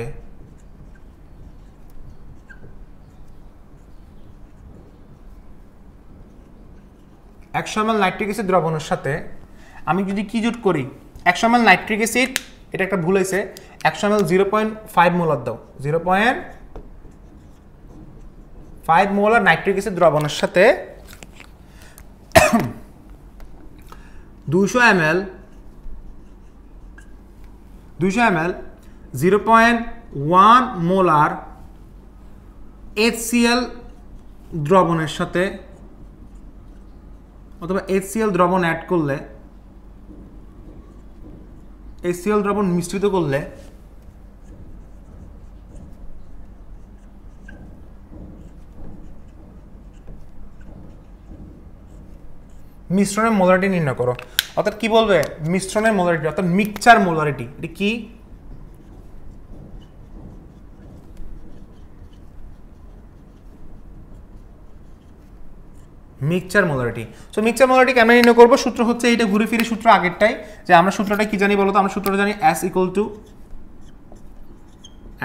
100 ml নাইট্রিক অ্যাসিড দ্রবণের সাথে আমি যদি কি জুট করি? 100 ml নাইট্রিক অ্যাসিড, এটা একটা ভুল হয়েছে, 100 ml 0.5 মোলার দাও, 0.5 মোলার নাইট্রিক অ্যাসিড দ্রবণের সাথে 200 ml 0.1 মোলার HCl দ্রবণের সাথে অথবা HCl দ্রবণ অ্যাড করলে, HCl দ্রবণ মিশ্রিত করলে মিশ্রণের মোলারিটি নির্ণয় করো। অর্থাৎ কি বলবে? মিশ্রণের মোলারিটি, অর্থাৎ মিক্সচার মোলারিটি। এটা কি? Mixture molarity. So mixture molarity কেমন নির্ণয় করবো? সূত্র হচ্ছে এইটা, ঘুরে ফিরে সূত্র আগেরটাই, যে আমরা সূত্রটা কি জানি বলতো? আমরা সূত্রটা জানি S =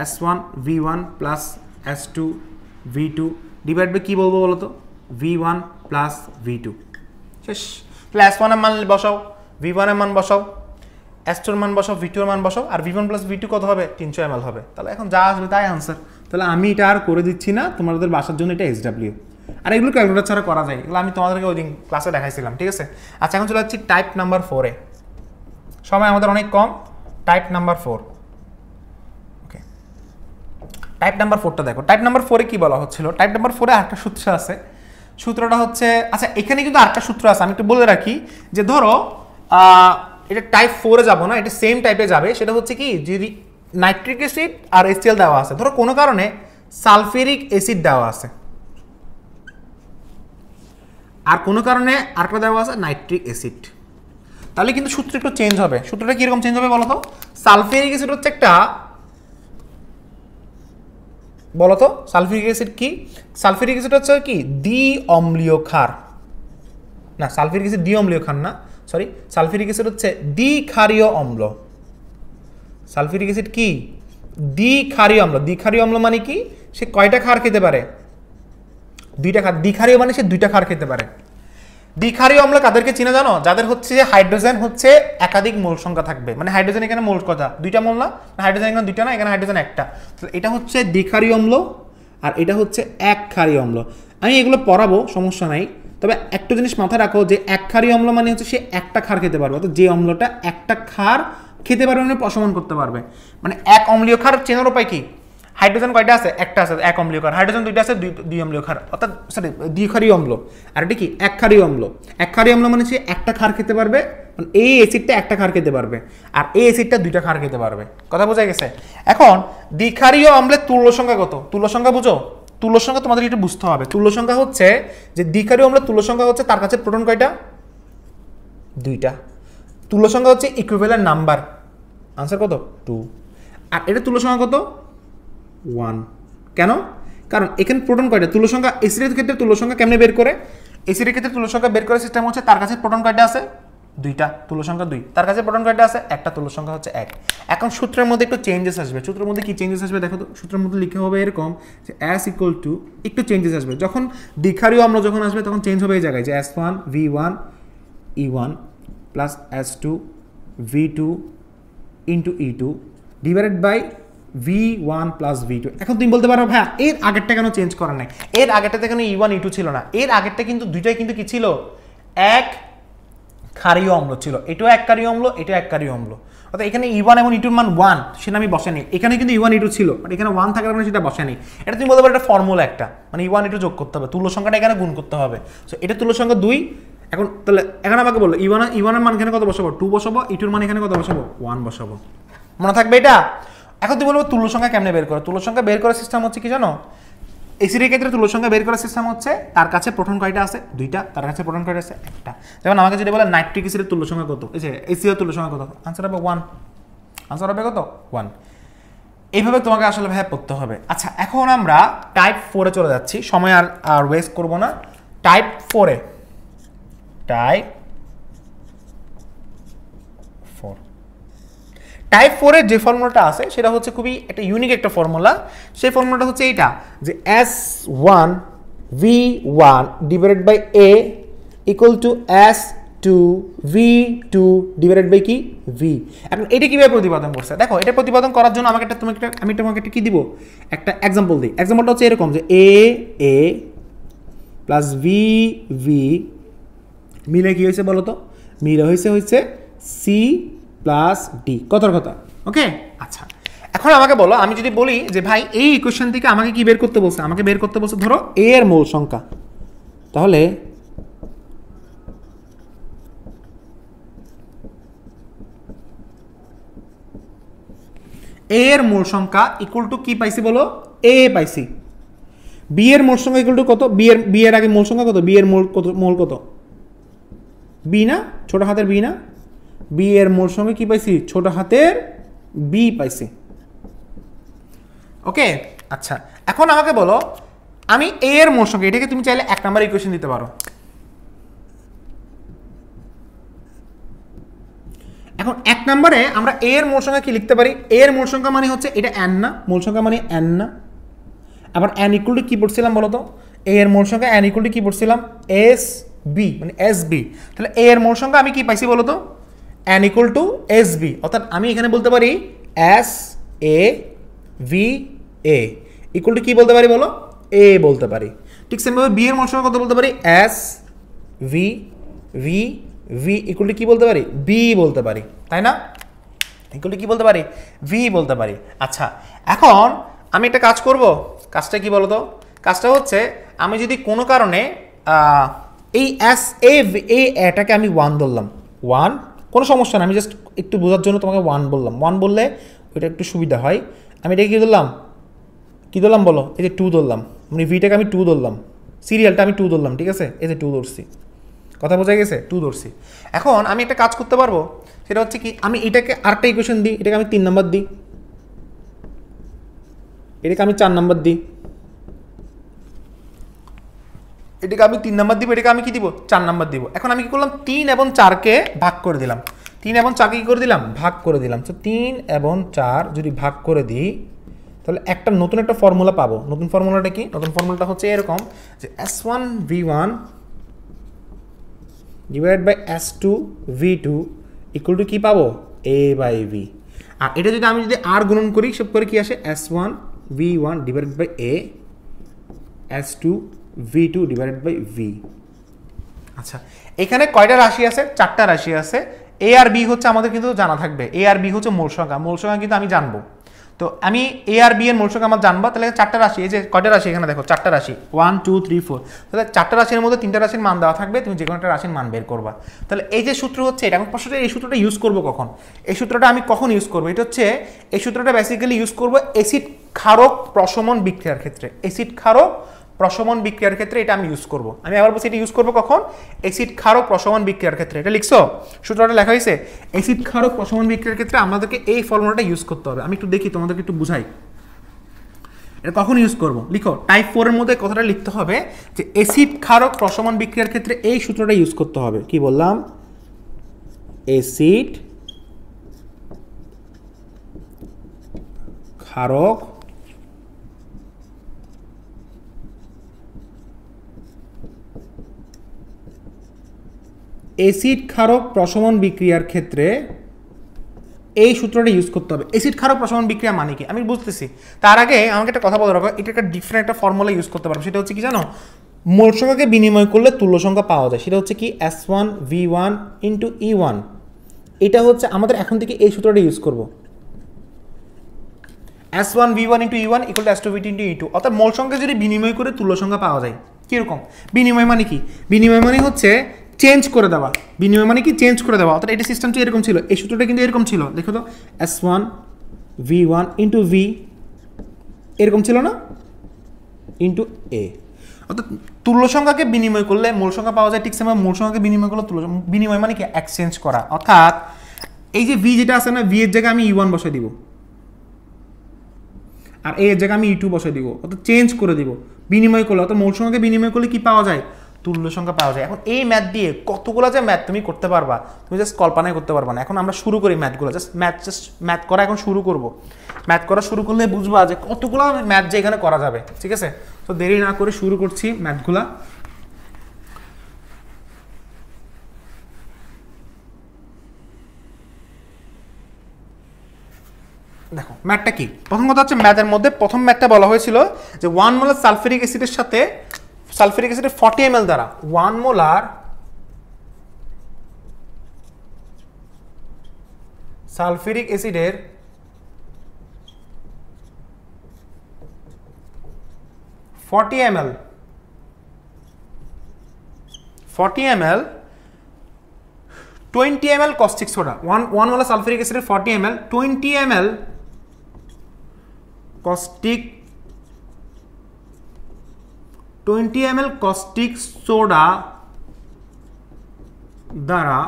S1V1 + S2V2 divide by কি বলবো বলতো? V1 + V2। শেষ। তাহলে S1 এর মান বসাও, V1 এর মান বসাও। S2 এর মান বসাও, V2 এর মান বসাও, আর V1 প্লাস V2 কত হবে? 300 ml হবে। তাহলে এখন যা আসবে তাই আনসার। তাহলে আমি এটা আর করে দিচ্ছি না, তোমাদের বাসার জন্য এটা SW। আর এগুলো ক্যালকুলেটর ছাড়া করা যায়, এগুলো আমি তোমাদেরকে ওই দিন ক্লাসে দেখাইছিলাম, ঠিক আছে? আচ্ছা, এখন চলে যাচ্ছি টাইপ নাম্বার 4-এ। সময় আমাদের অনেক কম। টাইপ নাম্বার 4, ওকে, টাইপ নাম্বার 4টা দেখো। টাইপ নাম্বার 4-এ কি বলা হচ্ছিল? টাইপ নাম্বার 4-এ আরেকটা সূত্র আছে। সূত্রটা হচ্ছে, আচ্ছা এখানে কিন্তু আরেকটা সূত্র আছে, আমি একটু বলে রাখি যে ধরো এটা টাইপ 4-এ যাবো না, এটা সেম টাইপে যাবে। সেটা হচ্ছে কি, যদি নাইট্রিক অ্যাসিড আর HCl দেওয়া আছে, ধরো কোনো কারণে সালফিউরিক অ্যাসিড দেওয়া আছে, আর কোনো কারণে আরেকটা দেওয়া আছে নাইট্রিক অ্যাসিড, তাহলে কিন্তু সূত্র একটু চেঞ্জ হবে। সূত্রটা কিরকম চেঞ্জ হবে বলো তো? সালফিউরিক অ্যাসিড হচ্ছে একটা, বলো তো সালফিউরিক অ্যাসিড কি? সালফিউরিক অ্যাসিড হচ্ছে কি দ্বি অম্লীয় ক্ষার, না সালফিউরিক অ্যাসিড দ্বি অম্লীয় ক্ষার না, সরি, সালফিউরিক অ্যাসিড হচ্ছে দ্বিক্ষারীয় অম্ল। সালফিউরিক অ্যাসিড কি? দ্বিক্ষারীয় অম্ল। দ্বিক্ষারীয় অম্ল মানে কি? সে কয়টা ক্ষার খেতে পারে? দুইটা ক্ষার। দ্বিক্ষারীয় মানে সে দুইটা ক্ষার খেতে পারে। দ্বিক্ষারীয় অম্ল কাদেরকে চিনা জানো? যাদের হচ্ছে হাইড্রোজেন হচ্ছে একাধিক মোল সংখ্যা থাকবে, মানে হাইড্রোজেন এখানে মোল কথা দুইটা মোল না, হাইড্রোজেন এখানে দুইটা না, এখানে হাইড্রোজেন একটা। এটা হচ্ছে দ্বিক্ষারীয় অম্ল আর এটা হচ্ছে একক্ষারীয় অম্ল। আমি এগুলো পড়াবো, সমস্যা নাই, তবে একটা জিনিস মাথায় রাখো যে একক্ষারীয় অম্ল মানে হচ্ছে সে একটা ক্ষার খেতে পারবে, অর্থাৎ যে অম্লটা একটা ক্ষার খেতে পারবে মানে প্রশমন করতে পারবে। মানে এক অম্লীয় ক্ষার চেনার উপায় কি? হাইড্রোজেন কয়টা আছে? একটা আছে, এক অম্লীয় ক্ষার। হাইড্রোজেন দুইটা আছে, দুই অম্লীয় ক্ষার, অর্থাৎ সরি দ্বিক্ষারীয় অম্ল। আর এটা কি? একক্ষারীয় অম্ল। একক্ষারীয় অম্ল মানে সে একটা ক্ষার খেতে পারবে, মানে এই অ্যাসিডটা একটা ক্ষার খেতে পারবে আর এই অ্যাসিডটা দুইটা ক্ষার খেতে পারবে। কথা বোঝা গেছে? এখন দ্বিক্ষারীয় অম্লের তুল্য সংখ্যা কত? তুল্য সংখ্যা বুঝো? তুল্য সংখ্যা তোমাদের একটু বুঝতে হবে। তুল্য সংখ্যা হচ্ছে যে দ্বিক্ষারীয় অম্লের তুল্য সংখ্যা হচ্ছে তার কাছে প্রোটন কয়টা? দুইটা। তুল্য সংখ্যা হচ্ছে ইকুইভ্যালেন্ট নাম্বার। আনসার কত? 2। আর এটা তুল্য সংখ্যা কত? 1। কেন? কারণ এখানে প্রোটন কয়টা? তুল্য সংখ্যা অ্যাসিডের ক্ষেত্রে তুল্য সংখ্যা কেমনে বের করে? অ্যাসিডের ক্ষেত্রে তুল্য সংখ্যা বের করার সিস্টেম হচ্ছে তার কাছে প্রোটন কয়টা আছে? দুইটা, তুল্য সংখ্যা 2। তার কাছে প্রোটন কয়টা আছে? একটা, তুল্য সংখ্যা হচ্ছে 1। এখন সূত্রের মধ্যে একটু চেঞ্জেস আসবে। সূত্রের মধ্যে কি চেঞ্জেস আসবে দেখো তো? সূত্রের মধ্যে লিখে হবে এরকম যে S ইকুয়াল টু, একটু চেঞ্জেস আসবে যখন দ্বিক্ষারীয় অম্ল যখন আসবে তখন চেঞ্জ হবে এই জায়গায় যে S1 V1 E1 plus S2 V2 into E2 divided by V1 plus V2। এখন তুমি বলতে পারো ভাই এর আগেরটা কেন চেঞ্জ করা নাই? এর আগেরটাতে কেন E1 E2 ছিল না? এর আগেরটা কিন্তু দুইটাই কিন্তু কি ছিল? এক ক্ষারীয় অম্ল ছিল। এটাও এক ক্ষারীয় অম্ল, এটাও এক ক্ষারীয় অম্ল। অর্থাৎ এখানে E1 এবং E2 এর মান 1 সেটা আমি বসাইনি। এখানে কিন্তু E1 E2 ছিল, বাট এখানে 1 থাকার কারণে সেটা বসাইনি। এটা তুমি বলতে পারো এটা ফর্মুলা একটা, মানে E1 E2 যোগ করতে হবে, তুল্য সংখ্যাটা এখানে গুণ করতে হবে। সো এটা তুল্য সংখ্যা 2। এখন তাহলে এখন আমাকে বললো E1 এর মান এখানে কত বসাবো? 2 বসাবো। E2 এর মান এখানে কত বসাবো? 1 বসাবো। মনে থাকবে এটা? এখন তুমি বলবো তুল্য সংখ্যা কেমনে বের করো? তুল্য সংখ্যা বের করার সিস্টেম হচ্ছে কি জানো? অ্যাসিডের ক্ষেত্রে তুল্য সংখ্যা বের করার সিস্টেম হচ্ছে তার কাছে প্রোটন কয়টা আছে? দুইটা, তার কাছে প্রোটন কয়টা আছে? একটা। যেমন আমাকে যদি বলে নাইট্রিক অ্যাসিডের তুল্য সংখ্যা কত, এই যে HCl তুল্য সংখ্যা কত? আনসার হবে 1। আনসার হবে কত? 1। এইভাবে তোমাকে আসলে ভাইয়া পড়তে হবে। আচ্ছা, এখন আমরা টাইপ 4-এ চলে যাচ্ছি, সময় আর ওয়েস্ট করব না। টাইপ 4-এ, টাইপ 4, টাইপ 4-এর যে ফর্মুলাটা আছে সেটা হচ্ছে খুবই একটা ইউনিক একটা ফর্মুলা। সেই ফর্মুলাটা হচ্ছে এইটা যে S1 V1 divided by A equal to S2 V2 divided by কি? V। এখন এটা কিভাবে প্রতিপাদন করছে দেখো। এটা প্রতিপাদন করার জন্য আমাকে একটা আমি তোমাকে একটা কি দিব? একটা এক্সাম্পল দিই। এক্সাম্পলটা হচ্ছে এরকম যে A প্লাস V মিলে কি হয়েছে বলো তো? মিলে হয়েছে C প্লাস ডি। কথার কথা, ওকে? আচ্ছা, এখন আমাকে বলো, আমি যদি বলি যে ভাই এই ইকুয়েশন থেকে আমাকে কি বের করতে বলছে? আমাকে বের করতে বলছে ধরো এ এর মোল সংখ্যা। তাহলে এ এর মোল সংখ্যা ইকুয়াল টু কি পাইছি বলো? এ পাইছি। বি এর মোল সংখ্যা ইকুয়াল টু কত? বি এর আগে মোল সংখ্যা কত? বি এর মোল কত? বি না, ছোট হাতের বি না? বি এর মোল সংখ্যা কি পাইছি? ছোট হাতের বি পাইছি, ওকে? আচ্ছা, এখন আমাকে বলো আমি এ এর মোল সংখ্যা, এটাকে তুমি চাইলে 1 নাম্বার ইকুয়েশন দিতে পারো। এখন 1 নম্বরে আমরা এ এর মোল সংখ্যা কি লিখতে পারি? এ এর মোল সংখ্যা মানে হচ্ছে এটা n না, মোল সংখ্যা মানে n না। আবার n ইকুয়াল টু কি পড়ছিলাম বলো তো? এ এর মোল সংখ্যা n ইকুয়াল টু কি পড়ছিলাম? SB, মানে SB। তাহলে এ এর মোল সংখ্যা আমি কি পাইছি বলো তো? N equal to S B, অর্থাৎ আমি এখানে বলতে পারি S A V A equal to কি বলতে পারি বলো, এ বলতে পারি। ঠিক সেমভাবে বি এর মোল সংখ্যা কত বলতে পারি, S V V V equal to কি বলতে পারি, বি বলতে পারি, তাই না? ইকুয়াল টু কি বলতে পারি, ভি বলতে পারি। আচ্ছা, এখন আমি একটা কাজ করব, কাজটা কি বলতো, কাজটা হচ্ছে আমি যদি কোনো কারণে এই এস এ এটাকে আমি 1 ধরলাম, 1 কোনো সমস্যা না, আমি জাস্ট একটু বোঝার জন্য তোমাকে 1 বললাম, 1 বললে ওইটা একটু সুবিধা হয়। আমি এটাকে কী ধরলাম, কী ধরলাম বলো, এই যে 2 ধরলাম, মানে ভিটাকে আমি 2 ধরলাম, সিরিয়ালটা আমি 2 ধরলাম, ঠিক আছে, এই যে 2 ধরছি, কথা বোঝা গেছে, 2 ধরছি। এখন আমি একটা কাজ করতে পারবো, সেটা হচ্ছে কি, আমি এটাকে আরেকটা ইকুয়েশন দিই, এটাকে আমি 3 নাম্বার দিই, এটাকে আমি 4 নাম্বার দিই, এটাকে আমি 3 নাম্বার দিব, এটাকে আমি কি দিব, 4 নাম্বার দিব। এখন আমি কি করলাম, 3 এবং 4কে ভাগ করে দিলাম, 3 এবং 4কে কি করে দিলাম, ভাগ করে দিলাম। তো 3 এবং 4 যদি ভাগ করে দিই তাহলে একটা নতুন একটা ফর্মুলা পাবো। নতুন ফর্মুলাটা কি, নতুন ফর্মুলাটা হচ্ছে এরকম যে S1 V1 divided by S2 V2 equal to কি পাবো, A বাই V। আর এটা যদি আমি যদি আর গুণন করি, সব করে কি আসে, S1 V1 divided by A, S2 V2 divided by V। আচ্ছা, এখানে কয়টা রাশি আছে, 4টা রাশি আছে। এ আর বি হচ্ছে আমাদের কিন্তু জানা থাকবে, এ আর বি হচ্ছে মূল সংখ্যা, মূল সংখ্যা কিন্তু আমি জানবো। তো আমি এ আর বি এর মূল সংখ্যা আমার জানবো, তাহলে 4টা রাশি, এই যে কয়টা রাশি এখানে দেখো, 4টা রাশি, 1 2 3 4, তাহলে 4টা রাশির মধ্যে 3টা রাশির মান দেওয়া থাকবে, তুমি যে কোনো একটা রাশির মান বের করবা। তাহলে এই যে সূত্র হচ্ছে এটা, আমি প্রশ্নটা এই সূত্রটা ইউজ করবো কখন, এই সূত্রটা আমি কখন ইউজ করবো, এটা হচ্ছে এই সূত্রটা বেসিক্যালি ইউজ করবো অ্যাসিড ক্ষারক প্রশমন বিক্রিয়ার ক্ষেত্রে, অ্যাসিড ক্ষারক প্রশমন বিক্রিয়ার ক্ষেত্রে এটা আমি ইউজ করব। আমি আবার বলছি এটা ইউজ করব কখন, অ্যাসিড ক্ষারক প্রশমন বিক্রিয়ার ক্ষেত্রে। এটা লিখছো, সূত্রটা লেখা হয়েছে, অ্যাসিড ক্ষারক প্রশমন বিক্রিয়ার ক্ষেত্রে আমাদেরকে এই ফর্মুলাটা ইউজ করতে হবে। আমি একটু দেখি, তোমাদেরকে একটু বুঝাই এটা কখন ইউজ করব। লিখো, টাইপ 4 এর মধ্যে কথাটা লিখতে হবে যে অ্যাসিড ক্ষারক প্রশমন বিক্রিয়ার ক্ষেত্রে এই সূত্রটা ইউজ করতে হবে। কি বললাম, অ্যাসিড ক্ষারক অ্যাসিড ক্ষারক প্রশমন বিক্রিয়ার ক্ষেত্রে এই সূত্রটা ইউজ করতে হবে। অ্যাসিড ক্ষারক প্রশমন বিক্রিয়া মানে কি আমি বুঝতেছি, তার আগে আমাকে একটা কথা বলে রাখো, এটা একটা ডিফারেন্ট একটা ফর্মুলা ইউজ করতে পারবো। সেটা হচ্ছে কি জানো, মোল সংখ্যাকে বিনিময় করলে তুল্য সংখ্যা পাওয়া যায়। সেটা হচ্ছে কি S1 V1 ইন্টু E1। এটা হচ্ছে আমাদের এখন থেকে এই সূত্রটা ইউজ করব, S1 V1 into E1 equal to S2 V2 into E2। অর্থাৎ মোল সংখ্যা যদি বিনিময় করে তুল্য সংখ্যা পাওয়া যায়। কীরকম বিনিময় মানে কি, বিনিময় মানে হচ্ছে চেঞ্জ করে দেওয়া, বিনিময় মানে কি চেঞ্জ করে দেওয়া। অর্থাৎ এটা সিস্টেমটা এরকম ছিল, এই সূত্রটা কিন্তু এরকম ছিল, দেখো তো S1 V1 ইন্টু V এরকম ছিল না, ইন্টু A। অর্থাৎ তুল্য সংখ্যাকে বিনিময় করলে মূল সংখ্যা পাওয়া যায়, ঠিক সেভাবে মূল সংখ্যাকে বিনিময় করলে তুল্য, বিনিময় মানে কি এক্সচেঞ্জ করা। অর্থাৎ এই যে V যেটা আছে না, V এর জায়গায় আমি E1 বসে দিব, আর A এর জায়গায় আমি E2 বসে দিব, অর্থাৎ চেঞ্জ করে দিব, বিনিময় করলে। অর্থাৎ মূল সংখ্যাকে বিনিময় করলে কি পাওয়া যায়, তুল্য সংখ্যা পাওয়া যায়। এখন এই ম্যাথ দিয়ে কতগুলো যে ম্যাথ তুমি করতে পারবা, তুমি জাস্ট কল্পনাই করতে পারবা না। এখন আমরা শুরু করি ম্যাথগুলো, জাস্ট ম্যাথ করা এখন শুরু করব। ম্যাথ করা শুরু করলে বুঝবা যে কতগুলো ম্যাথ যে এখানে করা যাবে, ঠিক আছে। তো দেরি না করে শুরু করছি ম্যাথগুলা। দেখো ম্যাথটা কি, প্রথম কথা হচ্ছে ম্যাথের মধ্যে প্রথম ম্যাথটা বলা হয়েছিল যে 1 মোলার সালফিউরিক অ্যাসিডের সাথে সালফিউরিক অ্যাসিডের 40 ml দ্বারা 1 মোলার সালফিউরিক অ্যাসিডের 40 ml 20 ml caustic soda, 1 molar sulphuric অ্যাসিডের 40 ml 20 ml caustic 20 ml caustic soda দ্বারা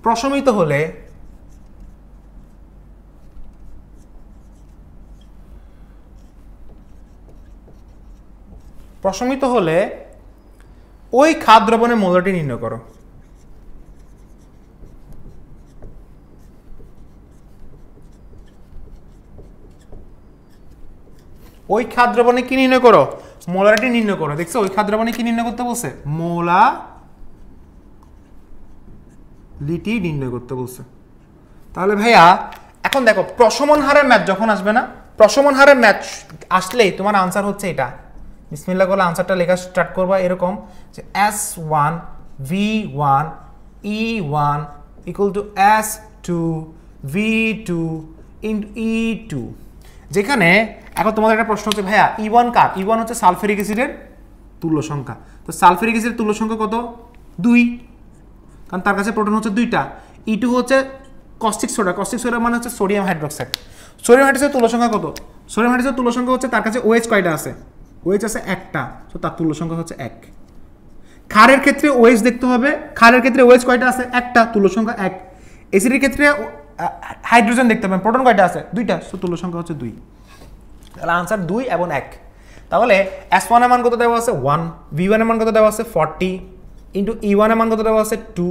প্রশমিত হলে ওই খাদ্য দ্রবণের মৌলটি নির্ণয় করো। ওই খাদ্য দ্রবণে কি নির্ণয় করো, মোলারিটি নির্ণয় করো। দেখছো ওই খাদ্য দ্রবণে কি নির্ণয় করতে বলছে, লিটি নির্ণয় করতে বলছে। তাহলে ভাইয়া এখন দেখো প্রশমন হারের ম্যাথ যখন আসবে না, প্রশমন হারের ম্যাথ আসলেই তোমার আনসার হচ্ছে এটা। বিসমিল্লাহ বলে আনসারটা লেখা স্টার্ট করবা এরকম যে S1 V1 E1 equal to S2 V2 into E2। যেখানে এখন তোমাদের একটা প্রশ্ন হচ্ছে ভাইয়া E1 কার? E1 হচ্ছে সালফেরিক অ্যাসিডের তুল্য সংখ্যা। তো সালফেরিক অ্যাসিডের তুল্য সংখ্যা কত? 2, কারণ তার কাছে প্রোটন হচ্ছে 2টা। E2 হচ্ছে কস্টিক সোডা, কস্টিক সোডা মানে হচ্ছে সোডিয়াম হাইড্রোক্সাইড। সোডিয়াম হাইড্রোক্সাইডের তুল্য সংখ্যা কত? সোডিয়াম হাইড্রোক্সাইডের তুল্য সংখ্যা হচ্ছে তার কাছে OH কয়টা আছে? OH আছে একটা, তো তার তুল্য সংখ্যা হচ্ছে 1। ক্ষারের ক্ষেত্রে OH দেখতে হবে, ক্ষারের ক্ষেত্রে OH কয়টা আছে? একটা, তুল্য সংখ্যা 1। অ্যাসিডের ক্ষেত্রে হাইড্রোজেন দেখতে হবে, প্রোটন কয়টা আছে? 2টা, তো তুল্য সংখ্যা হচ্ছে 2। তাহলে আনসার 2 এবং 1। তাহলে S1 এর মান কত দেওয়া আছে? 1, V1 এর মান কত দেওয়া আছে? 40 ইন্টু E1 এর মান কত দেওয়া আছে? 2,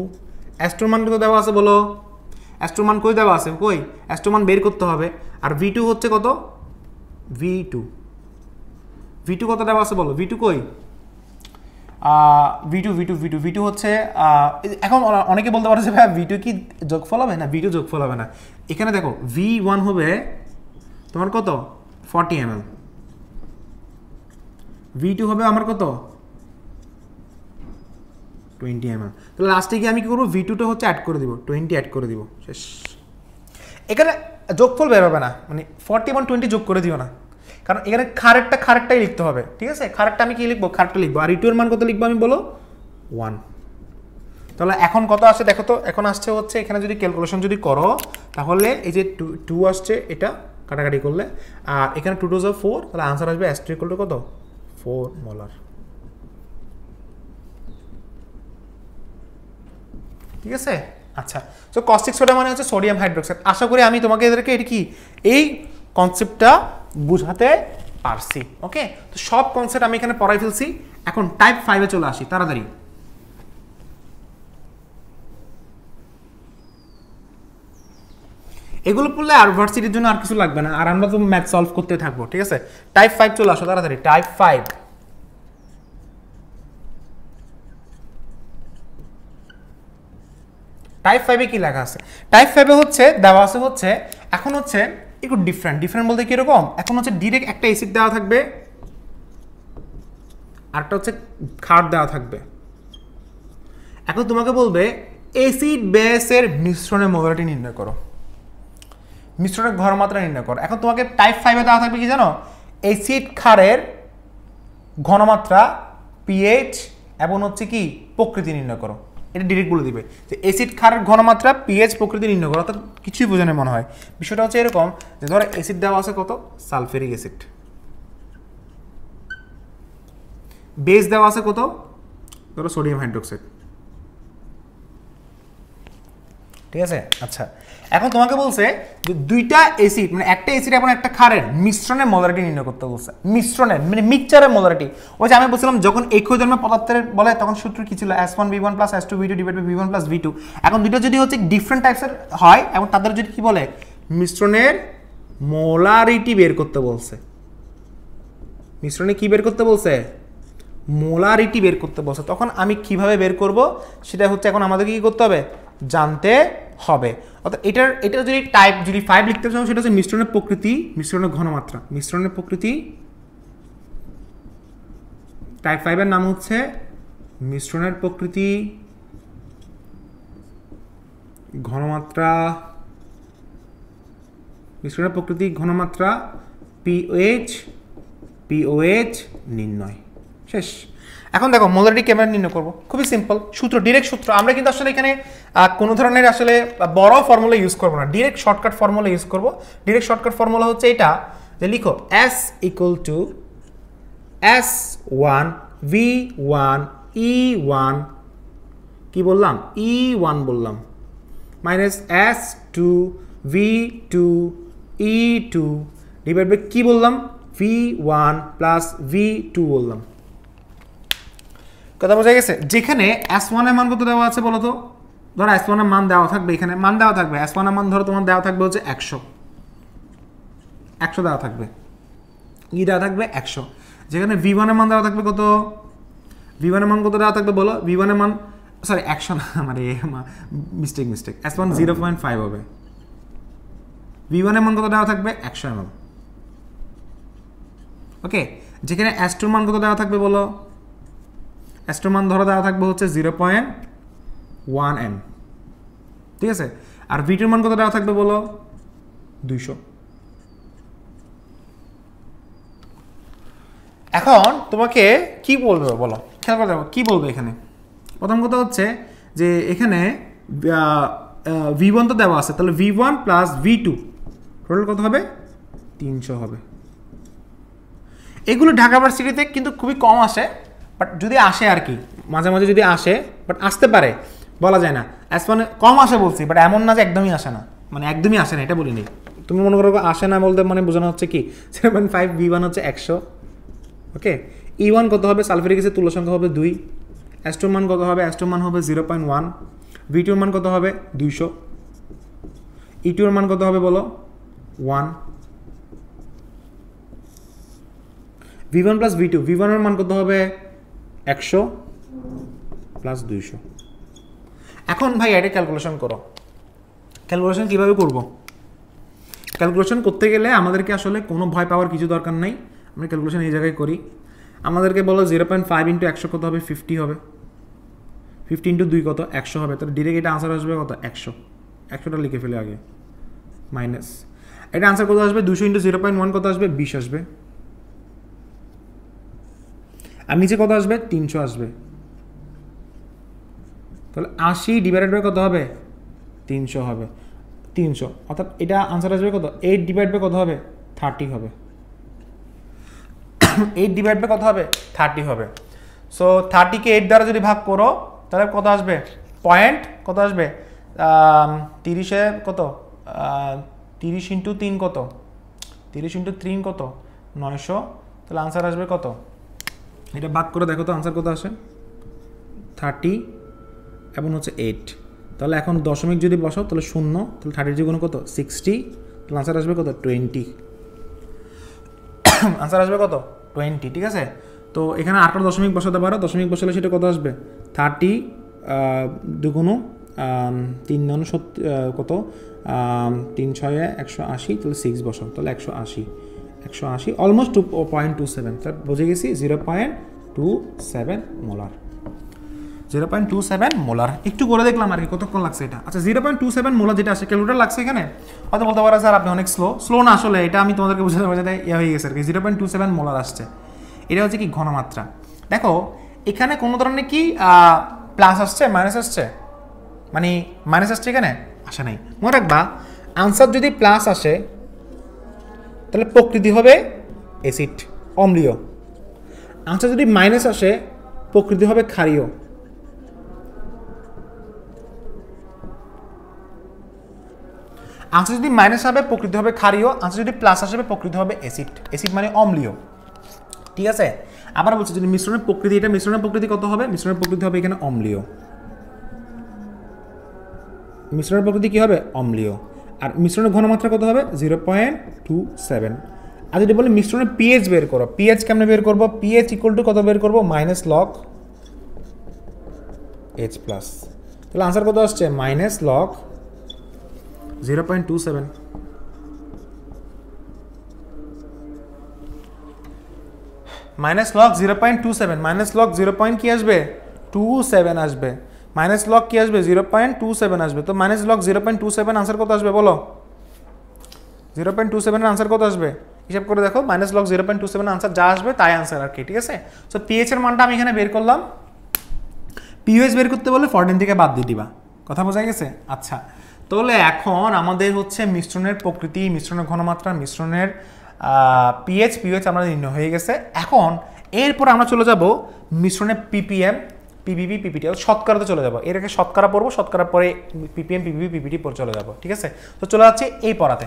S2 এর মান কত দেওয়া আছে বলো? S2 এর মান কই দেওয়া আছে? কই S2 এর মান বের করতে হবে। আর V2 হচ্ছে কত? V2 কত দেওয়া আছে বলো? V2 কই? V2 হচ্ছে এখন অনেকে বলতে পারে যে ভাই V2 কি যোগফল হবে না? V2 যোগফল হবে না। এখানে দেখো V1 হবে তোমার কত? 40 ml, V2 হবে আমার কত? 20 ml। তাহলে লাস্টে গিয়ে আমি কি করবো? V2টা হচ্ছে অ্যাড করে দিব, 20 অ্যাড করে দিব, শেষ। এখানে যোগফল বের হবে না, মানে 40 এবং 20 যোগ করে দিও না, কারণ এখানে খারেরটাই লিখতে হবে, ঠিক আছে? খারেরটা আমি কি লিখবো? খারেরটা লিখবো। আর E2 এর মান কত লিখবো আমি বলো? 1। তাহলে এখন কত আসছে দেখো তো? এখন আসছে হচ্ছে এখানে যদি ক্যালকুলেশন যদি করো তাহলে এই যে 2 আসছে, এটা কাটাকাটি করলে, আর এখানে 2 2 4, তাহলে আনসার আসবে S2 ইকুয়াল টু কত? 4 মোলার। ঠিক আছে? আচ্ছা, তো কস্টিক সোডা মানে হচ্ছে সোডিয়াম হাইড্রোক্সাইড। আশা করি আমি তোমাকে এদেরকে এটা কি এই কনসেপ্টটা বুঝাতে পারছি। ওকে, তো সব কনসেপ্ট আমি এখানে পড়াই ফেলছি। এখন টাইপ 5 এ চলে আসি তাড়াতাড়ি। এগুলো পড়লে আর ভার্সিটির জন্য আর কিছু লাগবে না, আর আমরা তো ম্যাথ সলভ করতে থাকবো, ঠিক আছে? টাইপ 5 চলে আসো তাড়াতাড়ি। টাইপ 5, টাইপ 5 এ কি লেখা আছে? টাইপ 5 এ হচ্ছে দেওয়া আছে হচ্ছে এখন হচ্ছে একটু ডিফারেন্ট বলতে কিরকম? এখন হচ্ছে ডিরেক্ট একটা অ্যাসিড দেওয়া থাকবে, আরটা হচ্ছে ক্ষার দেওয়া থাকবে। এখন তোমাকে বলবে অ্যাসিড বেসের মিশ্রণের মোলারিটি নির্ণয় করো, মিশ্রণের ঘনমাত্রা নির্ণয় করো। এখন তোমাকে টাইপ 5 এ দেওয়া থাকবে কি জানো? অ্যাসিড ক্ষারের ঘনমাত্রা, পিএইচ এবং হচ্ছে কি প্রকৃতি নির্ণয় করো। এটা ডিরেক্ট বলে দিবে যে অ্যাসিড ক্ষারের ঘনমাত্রা, পিএইচ, প্রকৃতি নির্ণয় করো। অর্থাৎ কিছুই বোঝানো মনে হয়। বিষয়টা হচ্ছে এরকম যে ধরো অ্যাসিড দেওয়া আছে কত? Sulphuric acid. বেস দেওয়া আছে কত? ধরো সোডিয়াম হাইড্রোক্সাইড। ঠিক আছে? আচ্ছা, এখন তোমাকে বলছে যে দুইটা অ্যাসিড মানে একটা অ্যাসিড এবং একটা ক্ষারের মিশ্রণের মোলারিটি নির্ণয় করতে বলছে। মিশ্রণের মানে মিক্সচারের মোলারিটি। ওই যে আমি বলছিলাম যখন একই ধর্মের পদার্থের বলে তখন সূত্র কি ছিল? S1V1 + S2V2 / V1 + V2। এখন দুটো যদি হচ্ছে ডিফারেন্ট টাইপসের হয় এবং তাদের যদি কি বলে মিশ্রণের মোলারিটি বের করতে বলছে। মিশ্রণে কি বের করতে বলছে? মোলারিটি বের করতে বলছে। তখন আমি কিভাবে বের করব সেটা হচ্ছে এখন আমাদেরকে কি করতে হবে? জানতে হবে। অর্থাৎ এটা যদি টাইপ 5 লিখতে চাও সেটা হচ্ছে মিশ্রণের প্রকৃতি, মিশ্রণের ঘনমাত্রা। মিশ্রণের প্রকৃতি টাইপ 5 এর নাম হচ্ছে মিশ্রণের প্রকৃতি, ঘনমাত্রা, মিশ্রণের প্রকৃতি, ঘনমাত্রা, পিওএইচ নির্ণয়, শেষ। এখন দেখো মোলারিটি কেমন নির্ণয় করবো? খুবই সিম্পল সূত্র, ডিরেক্ট সূত্র। আমরা কিন্তু আসলে এখানে কোনো ধরনের আসলে বড় ফর্মুলা ইউজ করবো না, ডিরেক্ট শর্টকাট ফর্মুলা ইউজ করবো। ডিরেক্ট শর্টকাট ফর্মুলা হচ্ছে এটা যে লিখো S = S1 V1 E1, কি বললাম? E1 বললাম, minus S2 V2 E2 divide by কি বললাম? V1 + V2 বললাম। কথা বোঝা গেছে? যেখানে S1 এর মান কত দেওয়া আছে বলো তো? ধরো S1 এর মান দেওয়া থাকবে, এখানে মান দেওয়া থাকবে। S1 এর মান ধরো তোমার দেওয়া থাকবে হচ্ছে 100 দেওয়া থাকবে, ই দেওয়া থাকবে 100। যেখানে V1 এর মান দেওয়া থাকবে কত? V1 এর মান কত দেওয়া থাকবে বলো? V1 এর মান সরি 100 না, আমার মিস্টেক S1 0.5 হবে, V1 এর মান কত দেওয়া থাকবে 100 mm। ওকে, যেখানে S2 এর মান কত দেওয়া থাকবে বলো, S2 এর মান ধরো দেওয়া থাকবে হচ্ছে 0.1 m, ঠিক আছে। আর V2 এর মান কত দেওয়া থাকবে বলো 200। এখন তোমাকে কি বলবে বলো, খেয়াল করে দেখো কি বলবে এখানে। প্রথম কথা হচ্ছে যে এখানে V1 তো দেওয়া আছে, তাহলে V1 প্লাস V2 টোটাল কত হবে 300 হবে। এগুলো ঢাকা ভার্সিটিতে কিন্তু খুবই কম আসে, বাট যদি আসে আর কি, মাঝে মাঝে যদি আসে, বাট আসতে পারে, বলা যায় না। S1 কম আসে বলছি, বাট এমন না যে একদমই আসে না, মানে একদমই আসে না এটা বলিনি। তুমি মনে করো আসে না বলতে মানে বোঝানো হচ্ছে কি 7.5, V1 হচ্ছে 100। ওকে, E1 কত হবে, সালফিউরিক অ্যাসিড তুল্য সংখ্যা হবে 2, S2 মান কত হবে, S2 মান হবে 0.1, V2 মান কত হবে 200, E2 এর মান কত হবে বলো 1, V1 প্লাস V2, V1 এর মান কত হবে 100 প্লাস 200। এখন ভাই এটা ক্যালকুলেশন করো। ক্যালকুলেশন কিভাবে করব? ক্যালকুলেশন করতে গেলে আমাদেরকে আসলে কোনো ভয় পাওয়ার কিছু দরকার নাই, আমরা ক্যালকুলেশন এই জায়গায় করি। আমাদেরকে বলো 0.5 ইন্টু 100 কত হবে 50 হবে, 50 ইন্টু 2 কত 100 হবে, তাহলে ডিরেক্ট এটা আনসার আসবে কত 100। 100টা লিখে ফেলে আগে, মাইনাস এটা আনসার কত আসবে 200 ইন্টু 0.1 কত আসবে 20 আসবে, আর নিচে কত আসবে 300 আসবে। তাহলে 80 ডিভাইডেড বাই কত হবে 300 হবে, 300, অর্থাৎ এটা আনসার আসবে কত 8 ডিভাইড বাই কত হবে 30 হবে, 8 ডিভাইড বাই কত হবে 30 হবে। সো 30 কে 8 দ্বারা যদি ভাগ করো তাহলে কত আসবে, পয়েন্ট কত আসবে 30-এ কত 30 ইন্টু 3 কত, 30 ইন্টু 3 কত 900, তাহলে আনসার আসবে কত, এটা ভাগ করে দেখো তো আনসার কত আসে 30 এবং হচ্ছে 8। তাহলে এখন দশমিক যদি বসাও তাহলে 0, তাহলে 30 যেগুলো কত 60, তাহলে আনসার আসবে কত 20, আনসার আসবে কত 20, ঠিক আছে। তো এখানে 8টা দশমিক বসাতে পারো, দশমিক বসালে সেটা কত আসবে 30 দুগুণ 3 9 কত 3 6 180, তাহলে 6 বসাও, তাহলে 180 অলমোস্ট 2.27, তাহলে বুঝে গেছি 0.27 মোলার, 0.27 মোলার। একটু করে দেখলাম আর কি কতক্ষণ লাগছে এটা। আচ্ছা 0.27 মোলার যেটা আসে ক্যালকুলেটর লাগছে এখানে, হয়তো বলতে পারো স্যার আপনি অনেক স্লো না, আসলে এটা আমি তোমাদেরকে বোঝাতে হয়ে গেছে আর কি। 0.27 মোলার আসছে, এটা হচ্ছে কি ঘনমাত্রা। দেখো এখানে কোনো ধরনের কি প্লাস আসছে মাইনাস আসছে, মানে মাইনাস আসছে এখানে আসে নাই। মনে রাখবা আনসার যদি প্লাস আসে তাহলে প্রকৃতি হবে অ্যাসিড অম্লীয়, আনসার যদি মাইনাস আসে প্রকৃতি হবে ক্ষারীয়। আনসার যদি মাইনাস হবে প্রকৃতি হবে ক্ষারীয়, আনসার যদি প্লাস আসবে প্রকৃতি হবে অ্যাসিড মানে অম্লীয়, ঠিক আছে। আবার বলছি যদি মিশ্রণের প্রকৃতি, এটা মিশ্রণের প্রকৃতি কত হবে, মিশ্রণের প্রকৃতি হবে এখানে অম্লীয়, মিশ্রণের প্রকৃতি কি হবে অম্লীয়। আর মিশ্রণের ঘনমাত্রা কত হবে 0.27। আর যদি বলি মিশ্রণের পিএইচ বের করো, পিএইচ কেমনে বের করবো, পিএইচ ইকুয়াল টু কত বের করবো মাইনাস লগ এইচ প্লাস, তাহলে আনসার কত আসছে minus log 0.27। Minus log 0.27, minus log 0. কি আসবে 27 আসবে, মাইনাস লগ কি আসবে 0.27 আসবে। তো মাইনাস লগ 0.27 আনসার কত আসবে বলো, 0.27 এর আনসার কত আসবে হিসাব করে দেখো, মাইনাস লগ 0.27 আনসার যা আসবে তাই আনসার আর কি, ঠিক আছে। সো পিএইচ এর মানটা আমি এখানে বের করলাম, পিএইচ বের করতে বলে 14 থেকে বাদ দিয়ে দিবা, কথা বোঝা গেছে। আচ্ছা তাহলে এখন আমাদের হচ্ছে মিশ্রণের প্রকৃতি, মিশ্রণের ঘনমাত্রা, মিশ্রণের পিএইচ আমরা নির্ণয় হয়ে গেছে। এখন এরপর আমরা চলে যাব মিশ্রণের পিপিএম, পিপিবি, পিপিটি, শতকরাতে চলে যাব। এর আগে শতকরা পড়বো, শতকরার পরে পিপিএম, পিপিবি, পিপিটি পরে চলে যাব, ঠিক আছে। তো চলে যাচ্ছে এই পড়াতে।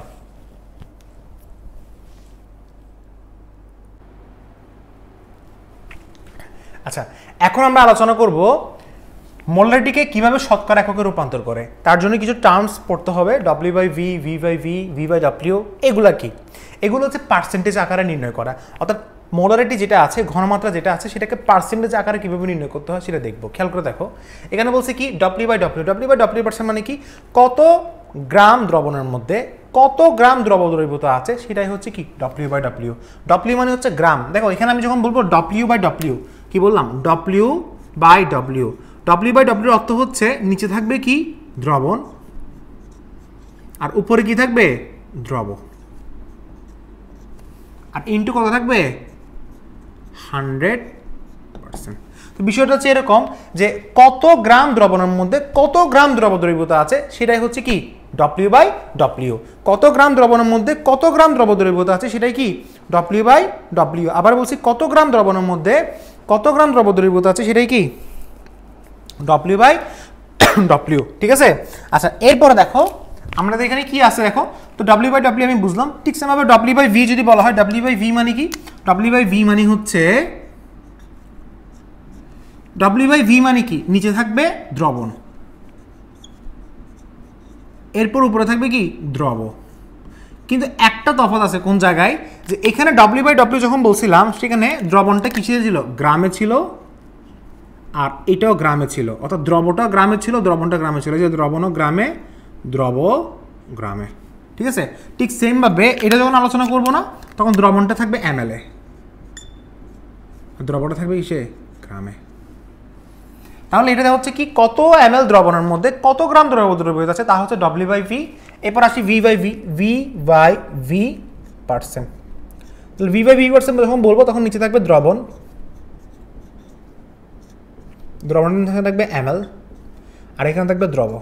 আচ্ছা এখন আমরা আলোচনা করব মোলারিটিকে কিভাবে শতকরা এককে রূপান্তর করে। তার জন্য কিছু টার্মস পড়তে হবে, W/V, V/V, V/W। এগুলা কি? এগুলো হচ্ছে পার্সেন্টেজ আকারে নির্ণয় করা, অর্থাৎ মোলারিটি যেটা আছে, ঘনমাত্রা যেটা আছে, সেটাকে পার্সেন্টেজ আকারে কীভাবে নির্ণয় করতে হয় সেটা দেখবো। খেয়াল করে দেখো, এখানে বলছে কি ডব্লিউ বাই ডব্লিউ পার্সেন্ট মানে কি, কত গ্রাম দ্রবণের মধ্যে কত গ্রাম দ্রব দ্রবীভূত আছে সেটাই হচ্ছে কি ডব্লিউ বাই ডব্লিউ। ডব্লিউ মানে হচ্ছে গ্রাম। দেখো এখানে আমি যখন বলবো ডব্লিউ বাই ডব্লিউ, কি বললাম, W by W. W by W অর্থ হচ্ছে নিচে থাকবে কি দ্রবণ, আর উপরে কি থাকবে দ্রব, আর ইনটু কত থাকবে 100%। তো বিষয়টা হচ্ছে এরকম যে কত গ্রাম দ্রবণের মধ্যে কত গ্রাম দ্রব দ্রবীভূত আছে সেটাই হচ্ছে কি ডব্লিউ বাই ডব্লিউ। কত গ্রাম দ্রবণের মধ্যে কত গ্রাম দ্রব দ্রবীভূত আছে সেটাই কি ডব্লিউ বাই ডব্লিউ। আবার বলছি কত গ্রাম দ্রবণের মধ্যে কত গ্রাম দ্রব দ্রবীভূত আছে সেটাই কি ডব্লিউ বাই ডব্লিউ। ঠিক আছে, আচ্ছা এরপরে দেখো আমরা এখানে কি আছে দেখো, তো ডব্লিউ বাই ডব্লিউ আমি বুঝলাম। ঠিক সেভাবে ডব্লিউ বাই ভি যদি বলা হয়, ডব্লিউ বাই ভি মানে কি, ডব্লিউ বাই ভি মানে হচ্ছে, ডব্লিউ বাই ভি মানে কি, নিচে থাকবে দ্রবণ, এরপর উপরে থাকবে কি দ্রব। কিন্তু একটা তফাৎ আছে কোন জায়গায়, যে এখানে ডব্লিউ বাই ডব্লিউ যখন বলছিলাম সেখানে দ্রবণটা কিসে ছিল, গ্রামে ছিল, আর এটাও গ্রামে ছিল, অর্থাৎ দ্রবটা গ্রামে ছিল, দ্রবণটা গ্রামে ছিল, যে দ্রবণও গ্রামে, দ্রব গ্রামে। ঠিক আছে, ঠিক সেমভাবে এটা যখন আলোচনা করব না তখন দ্রবণটা থাকবে এমএল এ, দ্রবণটা থাকবে কিসে গ্রামে। তাহলে এটা হচ্ছে কি কত এমএল দ্রবণের মধ্যে কত গ্রাম দ্রব দ্রবীভূত আছে তা হচ্ছে ডব্লিউ বাই ভি। এরপর আসি V by V, V by V percent. তাহলে ভি বাই ভি পার্সেন্ট যখন বলবো তখন নিচে থাকবে দ্রবণ, দ্রবণের থাকবে এমএল, আর এখানে থাকবে দ্রব,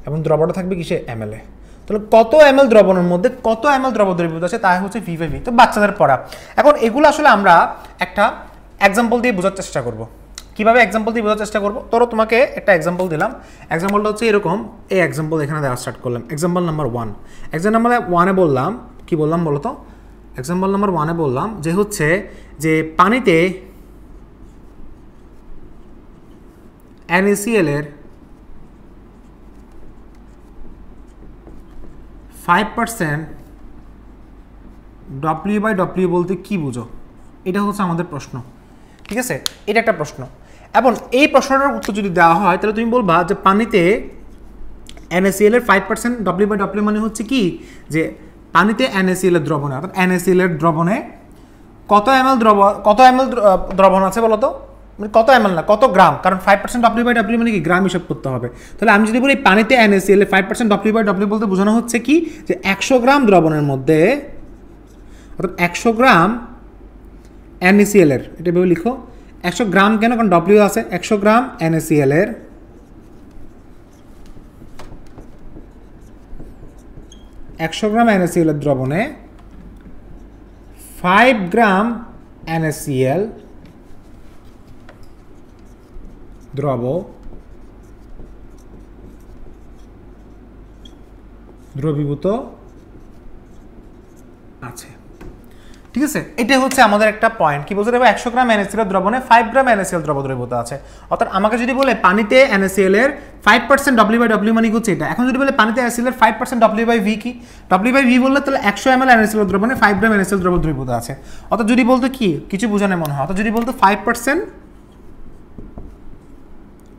এবং দ্রবটা থাকবে কিসে এমএল এ। তাহলে কত এমএল দ্রবণের মধ্যে কত এমএল দ্রব দ্রবীভূত আছে তাই হচ্ছে ভি বাই ভি। তো বাচ্চাদের পড়া। এখন এগুলো আসলে আমরা একটা এক্সাম্পল দিয়ে বোঝার চেষ্টা করব। কিভাবে এক্সাম্পল দিয়ে বোঝার চেষ্টা করবো, ধরো তোমাকে একটা এক্সাম্পল দিলাম, এক্সাম্পলটা হচ্ছে এরকম, এই এক্সাম্পল এখানে দেওয়া স্টার্ট করলাম। এক্সাম্পল নাম্বার 1, এক্সাম্পল নাম্বার 1-এ বললাম, কি বললাম বলো তো, এক্সাম্পল নাম্বার 1-এ বললাম যে হচ্ছে যে পানিতে NaCl এর 5% ডব্লিউ বাই ডব্লিউ বলতে কি বুঝো, এটা হচ্ছে আমাদের প্রশ্ন। ঠিক আছে, এটা একটা প্রশ্ন। এবং এই প্রশ্নটার উত্তর যদি দেওয়া হয় তাহলে তুমি বলবা যে পানিতে NaCl এর 5% ডব্লিউ বাই ডব্লিউ মানে হচ্ছে কি, যে পানিতে NaCl এর দ্রবণে, অর্থাৎ NaCl এর দ্রবণে কত এমএল দ্রবণ আছে বলো তো, মানে কত এমএল না কত গ্রাম, কারণ 5% ডব্লিউ বাই ডব্লিউ মানে কি গ্রাম হিসাব করতে হবে। তাহলে আমি যদি বলি পানিতে NaCl এর 5% ডব্লিউ বাই ডব্লিউ বলতে বোঝানো হচ্ছে কি, যে 100 গ্রাম দ্রবণের মধ্যে, অর্থাৎ 100 গ্রাম NaCl এর, এটা ভেবে লিখো 100 গ্রাম কেন, কারণ ডব্লিউ আছে, 100 গ্রাম NaCl এর 100 গ্রাম NaCl এর দ্রবণে 5 গ্রাম NaCl দ্রব দ্রবীভূত আছে। ঠিক আছে, এটা হচ্ছে আমাদের একটা পয়েন্ট। কি বলতে দেবো, 100 গ্রাম NaCl দ্রবণে 5 গ্রাম NaCl দ্রব দ্রবীভূত আছে। অর্থাৎ আমাকে যদি বলে পানিতে NaCl এর 5% ডব্লিউ বাই ডব্লিউ মানে হচ্ছে এটা। এখন যদি বলে পানিতে NaCl এর 5% ডব্লিউ বাই ভি কি, ডব্লিউ বাই ভি বললে তাহলে 100 ml NaCl দ্রবণে 5 গ্রাম NaCl দ্রব দ্রবীভূত আছে। অর্থাৎ যদি বলতো কি, কিছু বোঝানো মনে হয়, অর্থাৎ যদি বলতো 5%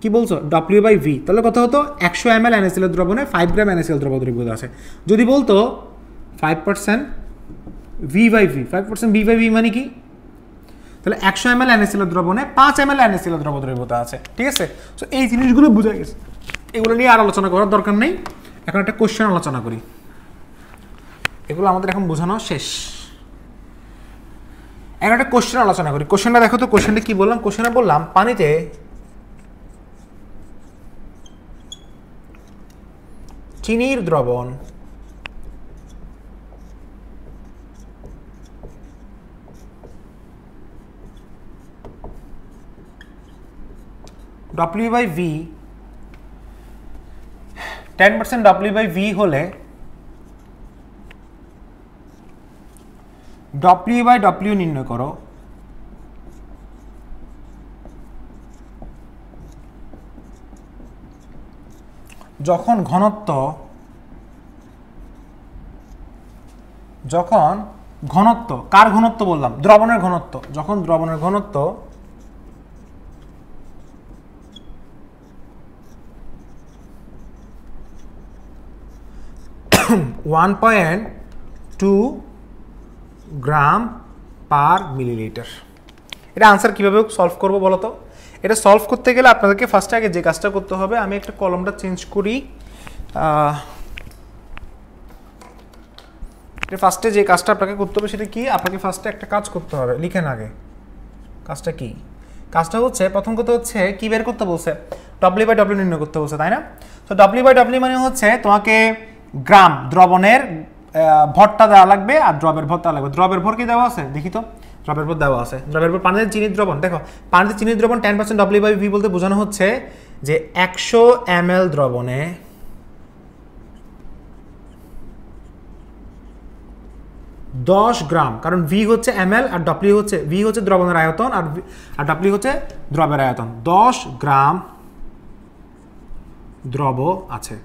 কি বলছো ডব্লিউ বাই ভি, তাহলে কত হতো 100 ml NaCl দ্রবণে 5 গ্রাম NaCl দ্রব দ্রবীভূত আছে। যদি বলতো 5% V by V, 5% V by V মানে কি, তাহলে 100 ml NaCl দ্রবণে 5 ml NaCl দ্রব দ্রবীভূত আছে। ঠিক আছে, সো এই জিনিসগুলো বোঝা গেছে, এগুলো নিয়ে আর আলোচনা করার দরকার নেই। এখন একটা কোশ্চেন আলোচনা করি, এগুলো আমাদের এখন বোঝানো শেষ। এখন একটা কোশ্চেন আলোচনা করি। কোশ্চেনটা দেখো তো, কোশ্চেনটা কি বললাম, কোশ্চেনে বললাম পানিতে চিনির দ্রবণ W by V 10% W by V হলে ডব্লিউ বাই ডব্লিউ নির্ণয় করো যখন ঘনত্ব ঘনত্ব, কার ঘনত্ব বললাম? দ্রবণের ঘনত্ব। যখন দ্রবণের ঘনত্ব 1.2 গ্রাম পার মিলিলিটার। এটা আনসার কীভাবে সলভ করবো বলো তো? এটা সলভ করতে গেলে আপনাদেরকে ফার্স্টে আগে যে কাজটা করতে হবে, আমি একটা কলমটা চেঞ্জ করি। ফার্স্টে যে কাজটা আপনাকে করতে হবে সেটা কি? আপনাকে ফার্স্টে একটা কাজ করতে হবে, লিখেন আগে কাজটা কি। কাজটা হচ্ছে, প্রথম কথা হচ্ছে কি বের করতে বলছে? W/W নির্ণয় করতে বলছে, তাই না? তো W/W মানে হচ্ছে তোমাকে গ্রাম দ্রবণের ভরটা দেওয়া লাগবে আর দ্রবের ভর দেওয়া লাগবে। দ্রবের ভর কি দেওয়া আছে দেখি তো? দ্রবের ভর দেওয়া আছে। দ্রবের ভর পানিতে চিনির দ্রবণ, দেখো পানিতে চিনির দ্রবণ 10% W/V বলতে বোঝানো হচ্ছে যে 100 ml দ্রবণে 10 গ্রাম, কারণ V হচ্ছে ml আর W হচ্ছে, V হচ্ছে দ্রবণের আয়তন আর W হচ্ছে দ্রবের আয়তন। 10 গ্রাম দ্রব আছে।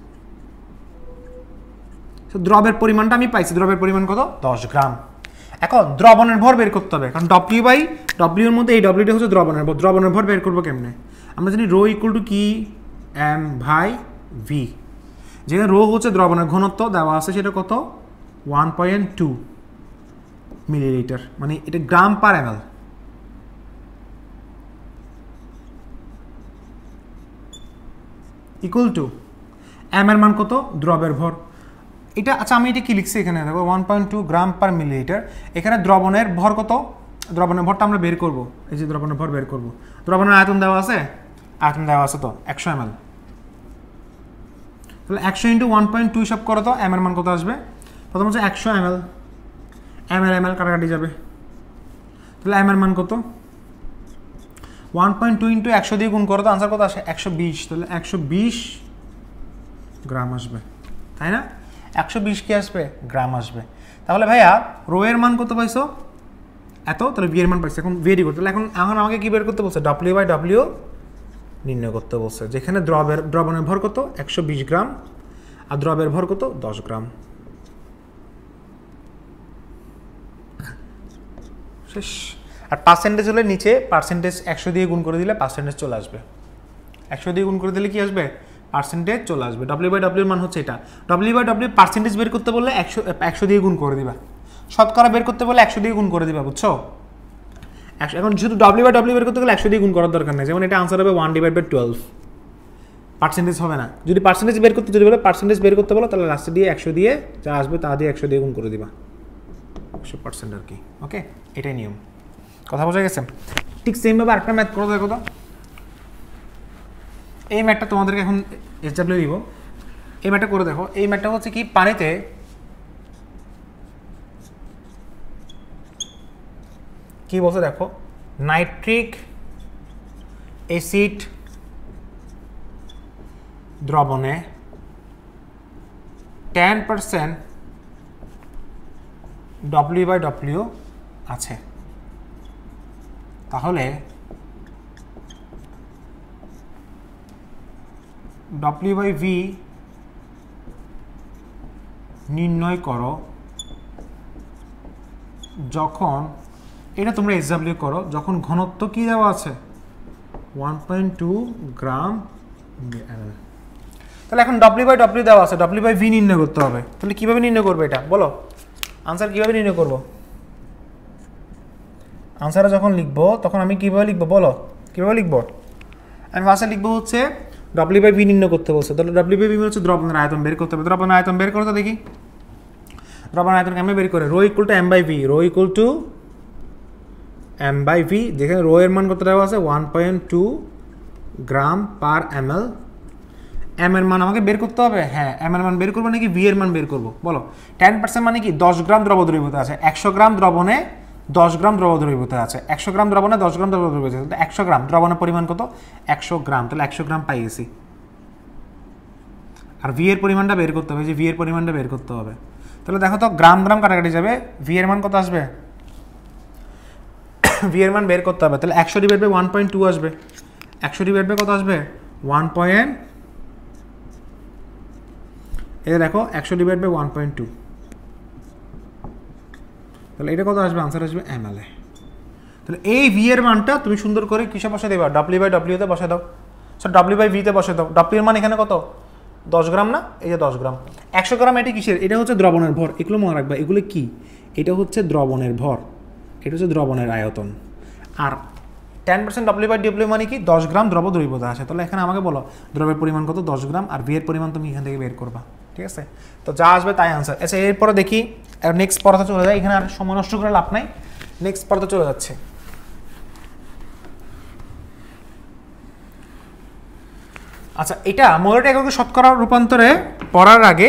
দ্রবের পরিমাণটা আমি পাইছি, দ্রবের পরিমাণ কত? 10 গ্রাম। এখন দ্রবণের ভর বের করতে হবে, কারণ W/W এর মধ্যে এই Wটা হচ্ছে দ্রবণের ভর। দ্রবণের ভর বের করবো কেমনে? আমরা জানি রো ইকুয়াল টু কি? M/V। যেখানে রো হচ্ছে দ্রবণের ঘনত্ব দেওয়া আছে, সেটা কত? 1.2 মিলিলিটার, মানে এটা গ্রাম পার ml। ইকুয়াল টু m এর মান কত? দ্রবের ভর। এটা আচ্ছা, আমি এটা কি লিখছি এখানে? দেখো 1.2 গ্রাম পার মিলিলিটার। এখানে দ্রবণের ভর কত? দ্রবণের ভরটা আমরা বের করব, এই যে দ্রবণের ভর বের করব। দ্রবণের আয়তন দেওয়া আছে, আয়তন দেওয়া আছে তো 100 ml। তাহলে 100 × 1.2 হিসাব করো তো, m এর মান কত আসবে? প্রথম হচ্ছে 100 ml, ml কাটাকাটি যাবে, তাহলে m এর মান কত? 1.2 × 100 দিয়ে গুণ করো তো, আনসার কত আসে? 120। তাহলে 120 গ্রাম আসবে, তাই না? 120 কি আসবে? গ্রাম আসবে। তাহলে ভাইয়া রো এর মান কত পাইছো? এত। তাহলে ভি এর মান পাইছো। এখন ভেরি করতে, তাহলে এখন আমাকে কি বের করতে বলছে? W/W নির্ণয় করতে বলছে, যেখানে দ্রবণের ভর কত? 120 গ্রাম আর দ্রবের ভর কত? 10 গ্রাম। শেষ। আর পার্সেন্টেজ হলে নিচে পার্সেন্টেজ 100 দিয়ে গুণ করে দিলে পার্সেন্টেজ চলে আসবে। 100 দিয়ে গুণ করে দিলে কি আসবে? পার্সেন্টেজ চলে আসবে। W/W এর মান হচ্ছে এটা। W/W পার্সেন্টেজ বের করতে বললে 100 দিয়ে গুণ করে দিবা। শতকরা বের করতে বললে 100 দিয়ে গুণ করে দিবা, বুঝছো? এখন শুধু W/W বের করতে গেলে 100 দিয়ে গুণ করার দরকার নেই। যেমন এটা আনসার হবে 1/12। পার্সেন্টেজ হবে না। যদি পার্সেন্টেজ বের করতে বলে পার্সেন্টেজ বের করতে বলো, তাহলে লাস্টে দিয়ে 100 দিয়ে যা আসবে তা দিয়ে 100 দিয়ে গুণ করে দিবা, 100% আর কি। ওকে, এটাই নিয়ম। কথা বোঝা গেছে? ঠিক সেমভাবে আরেকটা ম্যাথ করে দেখো তো। এই ম্যাথটা তোমাদেরকে এখন SW দিব। এই ম্যাথটা করে দেখো। এই ম্যাথটা হচ্ছে কি? পানিতে কি বলছে দেখো, নাইট্রিক অ্যাসিড দ্রবণে 10% W/W আছে। তাহলে W/V নির্ণয় করো যখন, এটা তোমরা SW করো, যখন ঘনত্ব কি দেওয়া আছে? 1.2 গ্রাম ml। তাহলে এখন W/W দেওয়া আছে, W/V নির্ণয় করতে হবে। তাহলে কিভাবে নির্ণয় করবে এটা বলো? আনসার কিভাবে নির্ণয় করব? আনসারে যখন লিখবো তখন আমি কিভাবে লিখবো বলো? কিভাবে লিখবো? আমি ফার্স্টে লিখবো হচ্ছে W/V নির্ণয় করতে বলছে। তাহলে W/V হচ্ছে দ্রবণের আয়তন বের করতে হবে। দ্রবণের আয়তন বের করতে দেখি। দ্রবণের আয়তন কেমন বের করে? Rho equal to M/V। Rho equal to M/V, যেখানে রো এর মান কত দেওয়া আছে? 1.2 গ্রাম পার ml। m এর মান আমাকে বের করতে হবে। হ্যাঁ, m এর মান বের করবো নাকি v এর মান বের করবো বলো? 10% মানে কি? 10 গ্রাম দ্রব দ্রবীভূত আছে। 100 গ্রাম দ্রবণে 10 গ্রাম দ্রব দ্রবীভূত আছে। 100 গ্রাম দ্রবণে 10 গ্রাম দ্রব দ্রবীভূত আছে। 100 গ্রাম দ্রবণের পরিমাণ কত? 100 গ্রাম। তাহলে 100 গ্রাম পাই গেছি। আর v এর পরিমাণটা বের করতে হবে, যে v এর পরিমাণটা বের করতে হবে। তাহলে দেখো তো, গ্রাম গ্রাম কাটাকাটি যাবে, v এর মান কত আসবে? v এর মান বের করতে হবে। তাহলে 100/1.2 আসবে। 100/ কত আসবে? 1. এই দেখো 100/1.2। তাহলে এটা কত আসবে, আনসার আসবে ml এ। তাহলে এই ভি এর মানটা তুমি সুন্দর করে কিসে বসে দেবা, W/W তে বসে দাও। সো W/V তে বসে দাও। W এর মান এখানে কত, 10 গ্রাম না, এই যে 10 গ্রাম। 100 গ্রাম এটি কিসের, এটা হচ্ছে দ্রবণের ভর। এগুলো মনে রাখবা, এগুলো কি, এটা হচ্ছে দ্রবণের ভর, এটা হচ্ছে দ্রবণের আয়তন। আর 10% W/W মানে কি, 10 গ্রাম দ্রব দ্রবীভূত আছে। তাহলে এখানে আমাকে বলো দ্রবের পরিমাণ কত, 10 গ্রাম, আর ভি এর পরিমাণ তুমি এখান থেকে বের করবা, ঠিক আছে। তো যা আসবে তাই আনসার। আচ্ছা এরপরে দেখি, নেক্সট পড়াতে চলে যায়, এখানে আর সময় নষ্ট করে লাভ নাই, নেক্সট পড়াতে চলে যাচ্ছে। আচ্ছা এটা মোলারিটি এককে শতকরা রূপান্তরে পড়ার আগে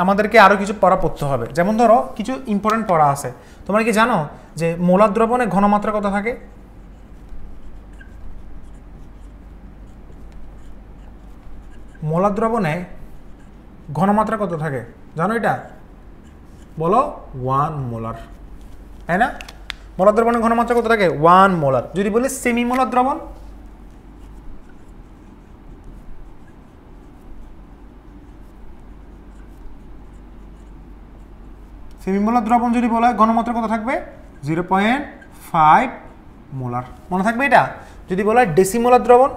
আমাদেরকে আরও কিছু পড়া পড়তে হবে। যেমন ধরো কিছু ইম্পর্টেন্ট পড়া আছে। তোমরা কি জানো যে মোলার দ্রবণে ঘনমাত্রা কত থাকে? মোলার দ্রবণে ঘনমাত্রা কত থাকে জানো এটা? বলো 1 মোলার, তাই না? মোলার দ্রবণে ঘনমাত্রা কত থাকে? 1 মোলার। যদি বলি সেমি মোলার দ্রবণ, সেমিমোলার দ্রবণ যদি বলা হয় ঘনমাত্রা কত থাকবে? 0.5 মোলার। মনে থাকবে এটা? যদি বলা হয় ডেসিমোলার দ্রবণ,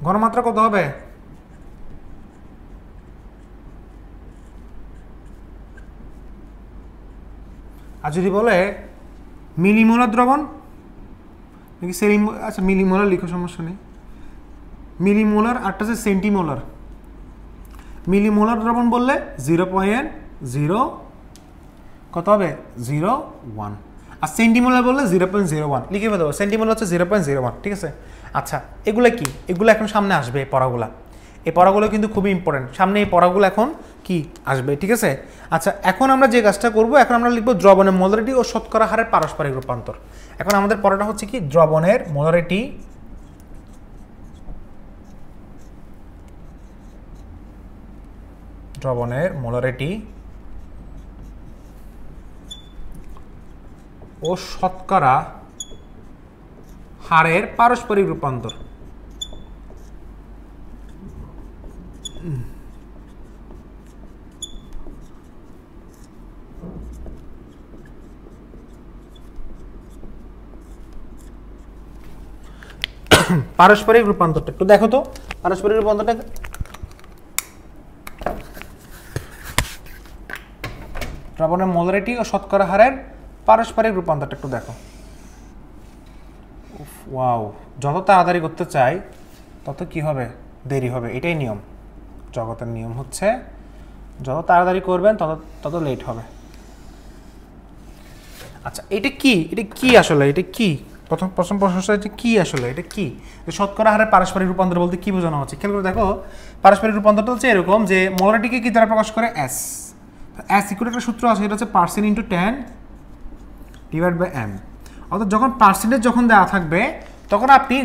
ঘনমাত্রা কত হবে? আর যদি বলে মিলিমোলার দ্রবণ, আচ্ছা মিলিমোলার লিখো, সমস্যা নেই। মিলিমোলার আরটা হচ্ছে সেন্টিমোলার। মিলিমোলার দ্রবণ বললে 0.0 কত হবে? 0.1। আর সেন্টিমোলার বললে 0.01 লিখে দেবো। সেন্টিমোলার হচ্ছে 0.01, ঠিক আছে। আচ্ছা এগুলো কি? এগুলো এখন সামনে আসবে এই পড়াগুলা। এই পড়াগুলো কিন্তু খুবই ইম্পর্টেন্ট, সামনে এই পড়াগুলো এখন কি আসবে, ঠিক আছে। আচ্ছা এখন আমরা যে কাজটা করব, এখন আমরা লিখবো দ্রবণের মোলারিটি ও শতকরা হারের পারস্পরিক রূপান্তর। এখন আমাদের পড়াটা হচ্ছে কি, দ্রবণের মোলারিটি ও শতকরা হারের পারস্পরিক রূপান্তর। পারস্পরিক রূপান্তরটা একটু দেখো তো, পারস্পরিক রূপান্তরটা দ্রবণের মোলারিটি ও শতকরা হারের পারস্পরিক রূপান্তরটা একটু দেখো। ওয়াও, যত তাড়াতাড়ি করতে চাই তত কি হবে, দেরি হবে। এটাই নিয়ম, জগতের নিয়ম হচ্ছে যত তাড়াতাড়ি করবেন তত লেট হবে। আচ্ছা এটা কি, এটা কি আসলে, এটা কি? প্রথম প্রশ্ন এটা কি আসলে, এটা কি? শতকরা হারের পারস্পরিক রূপান্তর বলতে কি বোঝানো হচ্ছে? খেয়াল করে দেখো, পারস্পরিক রূপান্তরটা হচ্ছে এরকম যে মোলারিটিকে কি দ্বারা প্রকাশ করে? এস। এস ইকুয়াল একটা সূত্র আছে, এটা হচ্ছে percent into 10 divide by M. অর্থাৎ যখন পার্সেন্টেজ যখন দেওয়া থাকবে তখন আপনি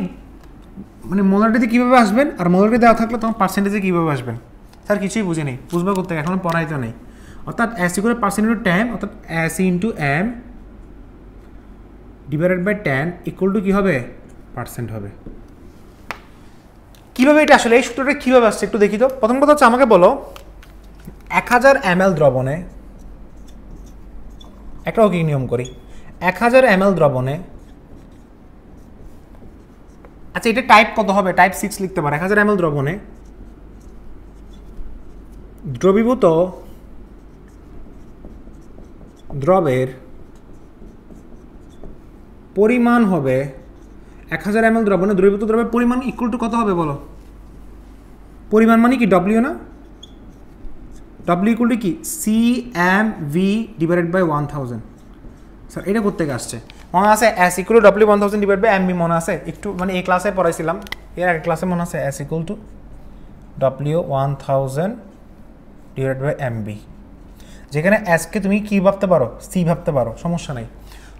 মানে মোলারিটিতে কীভাবে আসবেন, আর মোলারিটি দেওয়া থাকলে তখন পার্সেন্টেজে কীভাবে আসবেন। স্যার কিছুই বুঝে নেই, বুঝবে করতে এখন পড়াইতে নেই। অর্থাৎ এস ইকুয়াল পার্সেন্ট ইন্টু 10, অর্থাৎ S into M divided by 10 equal to কী হবে? পার্সেন্ট হবে। কীভাবে এটা আসলে, এই সূত্রটা কীভাবে আসছে একটু দেখি তো। প্রথম কথা হচ্ছে আমাকে বলো 1000 ml দ্রবণে, একটা কি নিয়ম করি, 1000 ml দ্রবণে, আচ্ছা এটা টাইপ কত হবে? টাইপ 6 লিখতে পারে। 1000 ml দ্রবণে দ্রবীভূত দ্রবের পরিমাণ হবে, 1000 ml দ্রবণে দ্রবীভূত দ্রবের পরিমাণ ইকুয়াল টু কত হবে বলো? পরিমাণ মানে কি? ডব্লিউ না? ডব্লিউ ইকুয়াল টু কি? CmV divided by 1000। স্যার এটা করতে আসছে মনে আছে? S equal to W 1000 divide by M B মনে আছে? একটু মানে এই ক্লাসে পড়াইছিলাম, এর আগের ক্লাসে মনে আছে? S equal to W 1000 divide by M B, যেখানে এসকে তুমি কি ভাবতে পারো? সি ভাবতে পারো, সমস্যা নেই।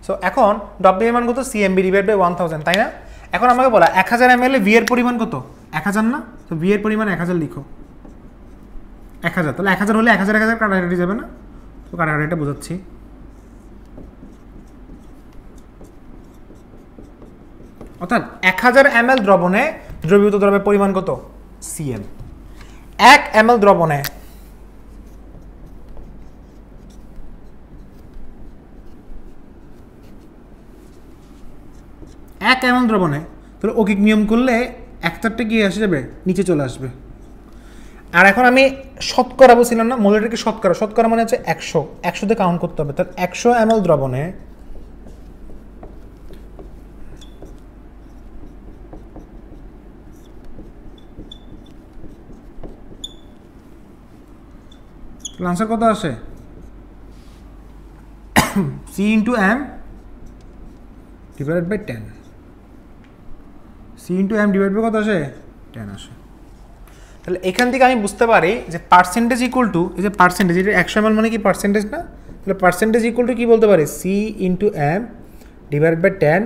সো এখন ডব্লিউ এর মান কত? CmV ডিভাইড বাই 1000, তাই না? এখন আমাকে বলা 1000 ml এ ভি এর পরিমাণ কত? 1000 না? তো ভি এর পরিমাণ 1000 লিখো। 1000, তাহলে 1000 হলে 1000 কাটাকাটি যাবে না? তো কাটাকাটিটা বোঝাচ্ছি। অর্থাৎ 1000 ml দ্রবণে দ্রবীভূত দ্রবের পরিমাণ কত? Cm। 1 ml দ্রবণে 1 ml দ্রবণে, তাহলে ওকে নিয়ম করলে 1/4 কি আসে যাবে, নিচে চলে আসবে। আর এখন আমি শতকরা বলছিলাম না, মোলারিটি শতকরা, শতকরা মানে হচ্ছে 100, 100 দিয়ে কাউন্ট করতে হবে। তাহলে 100 ml দ্রবণে আনসার কত আসে? C into m divided by 10, C into m divided by কত আসে? 10 আসে। তাহলে এখান থেকে আমি বুঝতে পারি যে পার্সেন্টেজ ইকুয়াল টু, এই যে পার্সেন্টেজ, এটা 100 ml মানে কি পার্সেন্টেজ না? তাহলে পার্সেন্টেজ ইকুয়াল টু কি বলতে পারি? C into m divided by 10।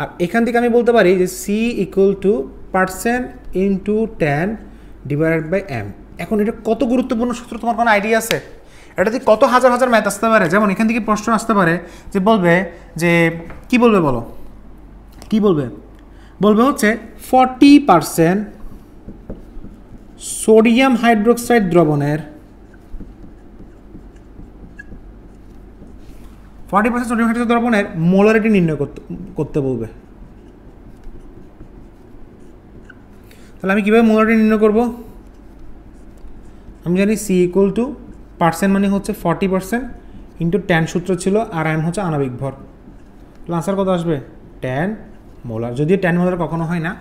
আর এখান থেকে আমি বলতে পারি যে C equal to percent into 10 divided by m। এখন এটা কত গুরুত্বপূর্ণ সূত্র, তোমার কোনো আইডিয়া আছে? এটা দিয়ে কত হাজার হাজার ম্যাথ আসতে পারে। যেমন এখান থেকে প্রশ্ন আসতে পারে যে বলবে যে কি বলবে বলো, কি বলবে? বলবে হচ্ছে 40% সোডিয়াম হাইড্রোক্সাইড দ্রবণের 40% সোডিয়াম হাইড্রোক্সাইড দ্রবণের মোলারিটি নির্ণয় করতে বলবে। তাহলে আমি কীভাবে মোলারিটি নির্ণয় করব? আমি জানি C ইকুয়াল টু পার্সেন্ট মানে হচ্ছে 40% ইন্টু 10 সূত্র ছিল, আর m হচ্ছে আণবিক ভর। তাহলে আনসার কত আসবে? 10 মোলার। যদিও 10 মোলার কখনো হয় না,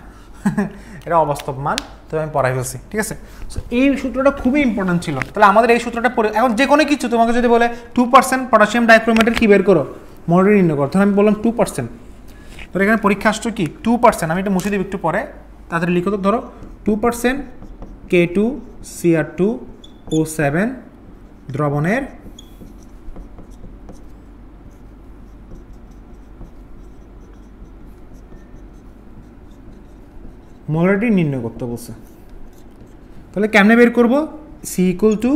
এটা অবাস্তব মান, তো আমি পড়াই ফেলছি, ঠিক আছে? সো এই সূত্রটা খুবই ইম্পর্টেন্ট ছিল। তাহলে আমাদের এই সূত্রটা এখন যে কোনো কিছু তোমাকে যদি বলে 2% পটাশিয়াম ডাইক্রোমেটের কি বের করো, মোলারিটি নির্ণয় করো, তাহলে আমি বললাম 2%। তো এখানে পরীক্ষা আসছে কি 2%, আমি এটা মুছে দিব একটু পরে, তাড়াতাড়ি লিখো তো। ধরো 2% K2Cr2O7 দ্রবণের মোলারিটি নির্ণয় করতে বলছে। তাহলে কেমনে বের করব? C equal to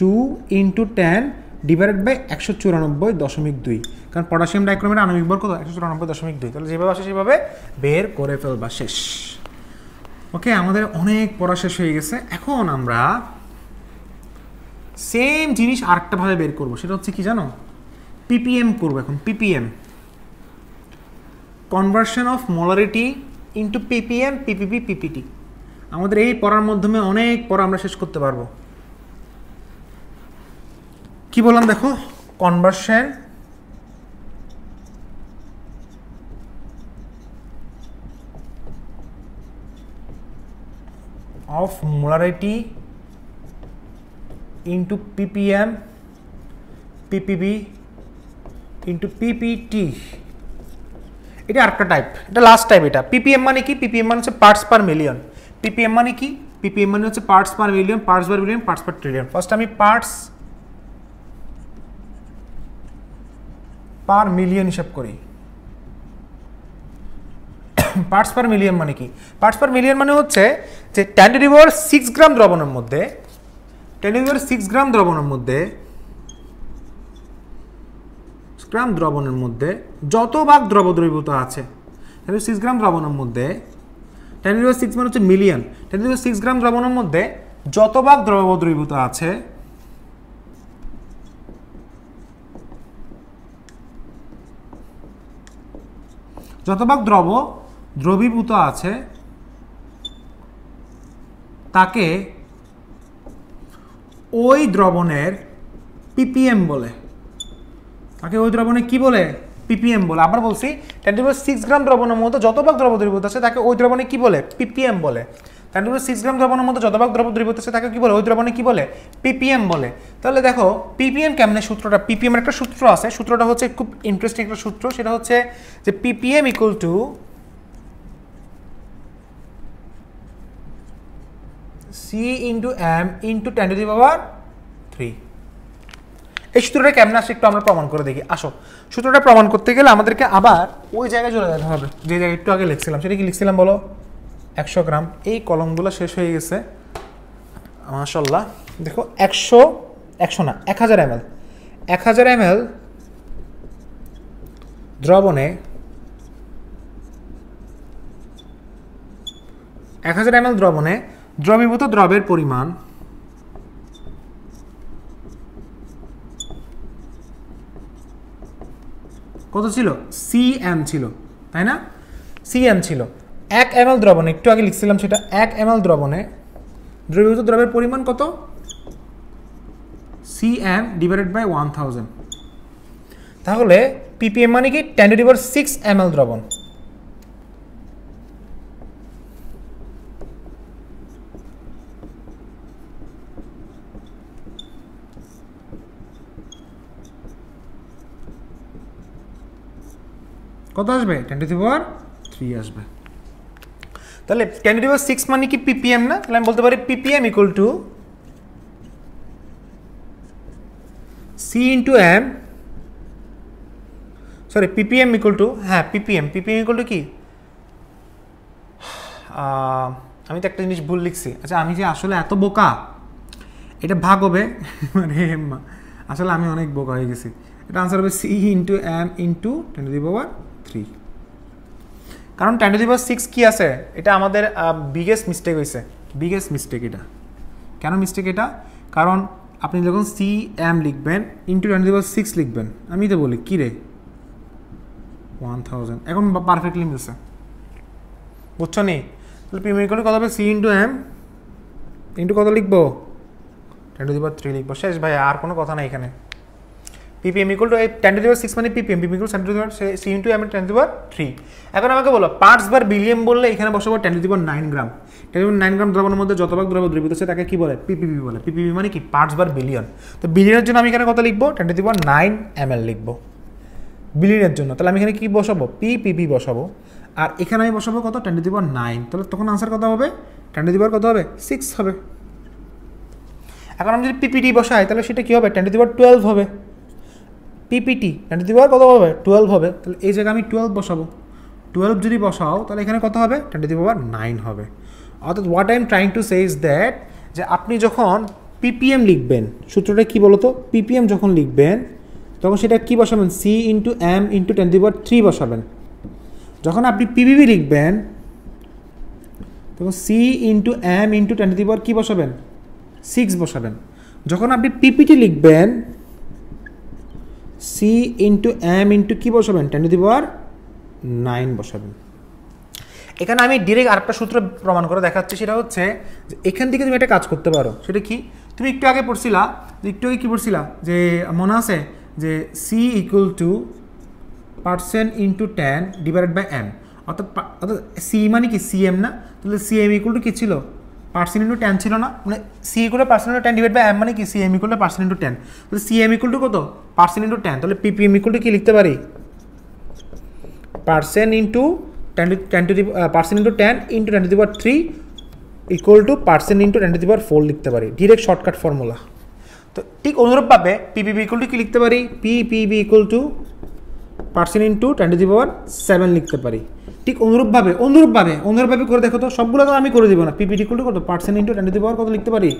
2 into 10 divided by 194.2, কারণ পটাশিয়াম ডাইক্রোমেটের আণবিক ভর কত? 194.2। তাহলে যেভাবে আসে সেভাবে বের করে ফেলবা, শেষ। ওকে, আমাদের অনেক পড়া শেষ হয়ে গেছে। এখন আমরা সেম জিনিস আরেকটাভাবে বের করবো, সেটা হচ্ছে কি জানো? PPM করবো এখন। PPM, conversion of molarity into PPM, PPB, PPT। আমাদের এই পড়ার মাধ্যমে অনেক পড়া আমরা শেষ করতে পারবো। কি বললাম দেখো? Conversion of molarity into PPM, PPB, into PPT। এটা আরেকটা টাইপ, এটা লাস্ট টাইপ। এটা PPM মানে কি? PPM মানে হচ্ছে পার্টস পার মিলিয়ন। PPM মানে কি? PPM মানে হচ্ছে parts per million, parts per billion, parts per trillion. First আমি পার্টস পার মিলিয়ন হিসাব করি। পার্টস পার মিলিয়ন মানে কি? পার্টস পার মিলিয়ন মানে হচ্ছে যে 10⁶ গ্রাম দ্রবণের মধ্যে 10⁶ গ্রাম দ্রবণের মধ্যে যত ভাগ দ্রব দ্রবীভূত আছে, 10⁶ গ্রাম দ্রবণের মধ্যে 10⁶ মানে হচ্ছে মিলিয়ন, 10⁶ গ্রাম দ্রবণের মধ্যে যত ভাগ দ্রব দ্রবীভূত আছে তাকে ওই দ্রবণের PPM বলে। তাকে ওই দ্রবণে কি বলে? PPM বলে। আবার বলছি, 10⁶ গ্রাম দ্রবণের মধ্যে যত ভাগ দ্রব দ্রবীভূত আছে তাকে ওই দ্রবণে কি বলে? PPM বলে। 10⁶ গ্রাম দ্রবণের মধ্যে যত ভাগ দ্রব দ্রবীভূত আছে তাকে কি বলে? ওই দ্রবণে কি বলে? PPM বলে। তাহলে দেখো PPM কেমনে সূত্রটা? PPM এর একটা সূত্র আছে, সূত্রটা হচ্ছে খুব ইন্টারেস্টিং একটা সূত্র। সেটা হচ্ছে যে PPM equal to C into M into 10⁻3। এই সূত্রটা কেমন আসে একটু আমরা প্রমাণ করে দেখি। আসো, সূত্রটা প্রমাণ করতে গেলে আমাদেরকে আবার ওই জায়গায় চলে যেতে হবে যে জায়গায় একটু আগে লিখছিলাম। সেটা কি লিখছিলাম বলো? 100 গ্রাম। এই কলমগুলো শেষ হয়ে গেছে মাশাআল্লাহ। দেখো 100 না 1000 ml 1000 ml দ্রবণে 1000 ml দ্রবণে দ্রবীভূত দ্রবের পরিমাণ কত ছিল cm ছিল তাই না cm ছিল 1 ml দ্রবণে একটু আগে লিখছিলাম সেটা 1 ml দ্রবণে দ্রবীভূত দ্রবের পরিমাণ কত cm ডিভাইডেড বাই 1000 তাহলে ppm মানে কি 10⁶ ml দ্রবণ কত আসবে 10⁻³ আসবে তাহলে 10⁻⁶ মানে কি ppm না তাহলে আমি বলতে পারি ppm = c * m sorry ppm = হ্যাঁ ppm = কি আমি তো একটা জিনিস ভুল লিখছি আচ্ছা আমি যে আসলে এত বোকা এটা ভাগ হবে মানে আসলে আমি অনেক বোকা হয়ে গেছি এটা आंसर হবে c * m * 10⁻³ কারণ 10⁻⁶ কি আছে এটা আমাদের বিগেস্ট মিস্টেক হইছে বিগেস্ট মিস্টেক এটা কেন মিস্টেক এটা কারণ আপনি যখন cm লিখবেন * 10⁻⁶ লিখবেন আমি তো বলি কি রে 1000 এখন পারফেক্টলি মিলছে বুঝছো নি তাহলে pm = কত হবে c * m * কত লিখবো 10⁻³ লিখবো শেষ ভাই আর কোনো কথা নাই এখানে ppm = 10⁻⁶ মানে ppm c * m * 10⁻³ এখন আমাকে বলো পার্টস পার বিলিয়ন বললে এখানে বসাবো 10⁹ গ্রাম 10⁹ গ্রাম দ্রবণের মধ্যে যত ভাগ দ্রব্য দ্রবীভূত আছে তাকে কি বলে ppb বলে ppb মানে কি পার্টস পার বিলিয়ন তো বিলিয়নের জন্য আমি এখানে কত লিখবো 10⁹ ml লিখবো বিলিয়নের জন্য তাহলে আমি এখানে কি বসাবো ppb বসাবো আর এখানে আমি বসাবো কত 10⁹ তাহলে তখন आंसर কত হবে 10⁻ কত হবে 6 হবে এখন আমি যদি ppt বসাই তাহলে সেটা কি হবে 10⁻12 হবে ppt 10⁻ কত হবে 12 হবে তাহলে এই জায়গায় আমি 12 বসাবো 12 যদি বসাও তাহলে এখানে কত হবে 10⁹ হবে অর্থাৎ what I am trying to say is that যে আপনি যখন ppm লিখবেন সূত্রটা কি বলতো ppm যখন লিখবেন তখন সেটা কি বসাবেন c * m * 10⁻³ বসাবেন যখন আপনি pbb লিখবেন তখন c * m * 10⁻³ কি বসাবেন 6 বসাবেন যখন আপনি ppt লিখবেন c * m * কি বসাবেন 10⁹ বসাবেন এখানে আমি ডাইরেক্ট আরেকটা সূত্র প্রমাণ করে দেখাচ্ছি সেটা হচ্ছে যে এখান থেকে তুমি একটা কাজ করতে পারো সেটা কি তুমি একটু আগে পড়ছিলা কি পড়ছিলা যে মনে আছে যে c = % * 10 ডিভাইডেড বাই m অর্থাৎ c মানে কি cm না তাহলে cm = কি ছিল % * 10 ছিল না মানে c = % * 10 ডিভাইড বাই m মানে কি cm = % * 10 তাহলে cm = কত % * 10 তাহলে ppm = কি লিখতে পারি % * 10 * 10 * 10⁻³ = % * 10⁻⁴ লিখতে পারি ডাইরেক্ট শর্টকাট ফর্মুলা তো ঠিক অনুরূপভাবে ppb = কি লিখতে পারি ppb = % * 10⁻⁷ লিখতে পারি ঠিক অনুরূপভাবে করে দেখো তো সবগুলো তো আমি করে দিব না ppt = কত % * 10⁻⁴ কত লিখতে পারি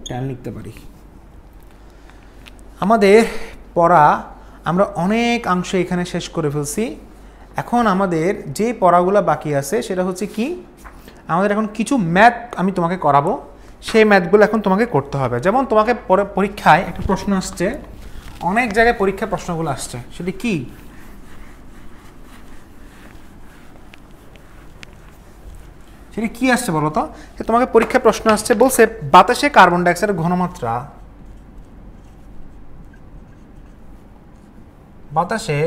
10 লিখতে পারি আমাদের পড়া আমরা অনেক অংশ এখানে শেষ করে ফেলছি এখন আমাদের যে পড়াগুলো বাকি আছে সেটা হচ্ছে কি আমাদের এখন কিছু ম্যাথ আমি তোমাকে করাবো সেই ম্যাথগুলো এখন তোমাকে করতে হবে যেমন তোমাকে পরীক্ষায় একটা প্রশ্ন আসছে অনেক জায়গায় পরীক্ষা প্রশ্নগুলো আসছে সেটা কি সেটা কি আসছে বলো তো তোমাকে পরীক্ষা প্রশ্ন আসছে বলছে বাতাসে কার্বন ডাই অক্সাইডের ঘনমাত্রা বাতাসে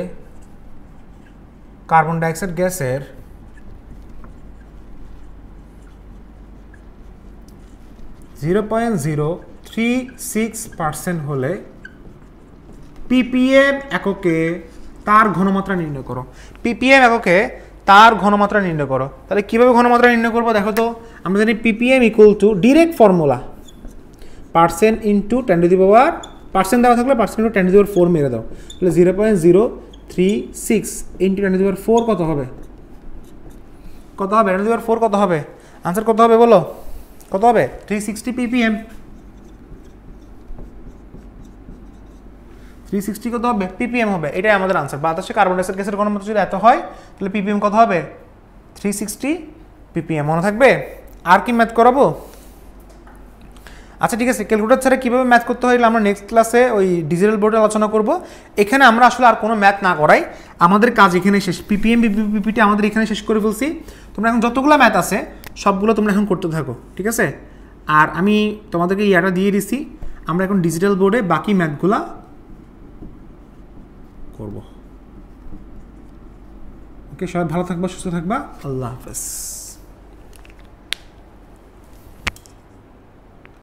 কার্বন ডাই অক্সাইড গ্যাসের (0.036% হলে ppm এককে তার ঘনমাত্রা নির্ণয় করো ppm এককে তার ঘনমাত্রা নির্ণয় করো তাহলে কিভাবে ঘনমাত্রা নির্ণয় করব দেখো তো আমরা জানি ppm = ডাইরেক্ট ফর্মুলা % * 10⁻⁴ % দেওয়া থাকলে % * 10⁻⁴ মেরে দাও তাহলে 0.036 * 10⁻⁴ কত হবে 10⁻⁴ কত হবে आंसर কত হবে বলো কত হবে 360 ppm 360 কত হবে ppm হবে এটাই আমাদের आंसर বাতাসে কার্বন ডাই অক্সাইড গ্যাসের ঘনমাত্রা যদি এত হয় তাহলে ppm কত হবে 360 ppm মনে থাকবে আর কি ম্যাথ করাবো আচ্ছা ঠিক আছে, ক্যালকুলেটর ছাড়া কীভাবে ম্যাথ করতে হয় আমরা নেক্সট ক্লাসে ওই ডিজিটাল বোর্ডে আলোচনা করব। এখানে আমরা আসলে আর কোনো ম্যাথ না করাই, আমাদের কাজ এখানে শেষ। পিপিএম পিপিটি আমাদের এখানে শেষ করে ফেলছি। তোমরা এখন যতগুলো ম্যাথ আছে সবগুলো তোমরা এখন করতে থাকো, ঠিক আছে? আর আমি তোমাদেরকে ইয়াটা দিয়ে দিছি, আমরা এখন ডিজিটাল বোর্ডে বাকি ম্যাথগুলা করব। ওকে, সবাই ভালো থাকবা, সুস্থ থাকবা, আল্লাহ হাফেজ।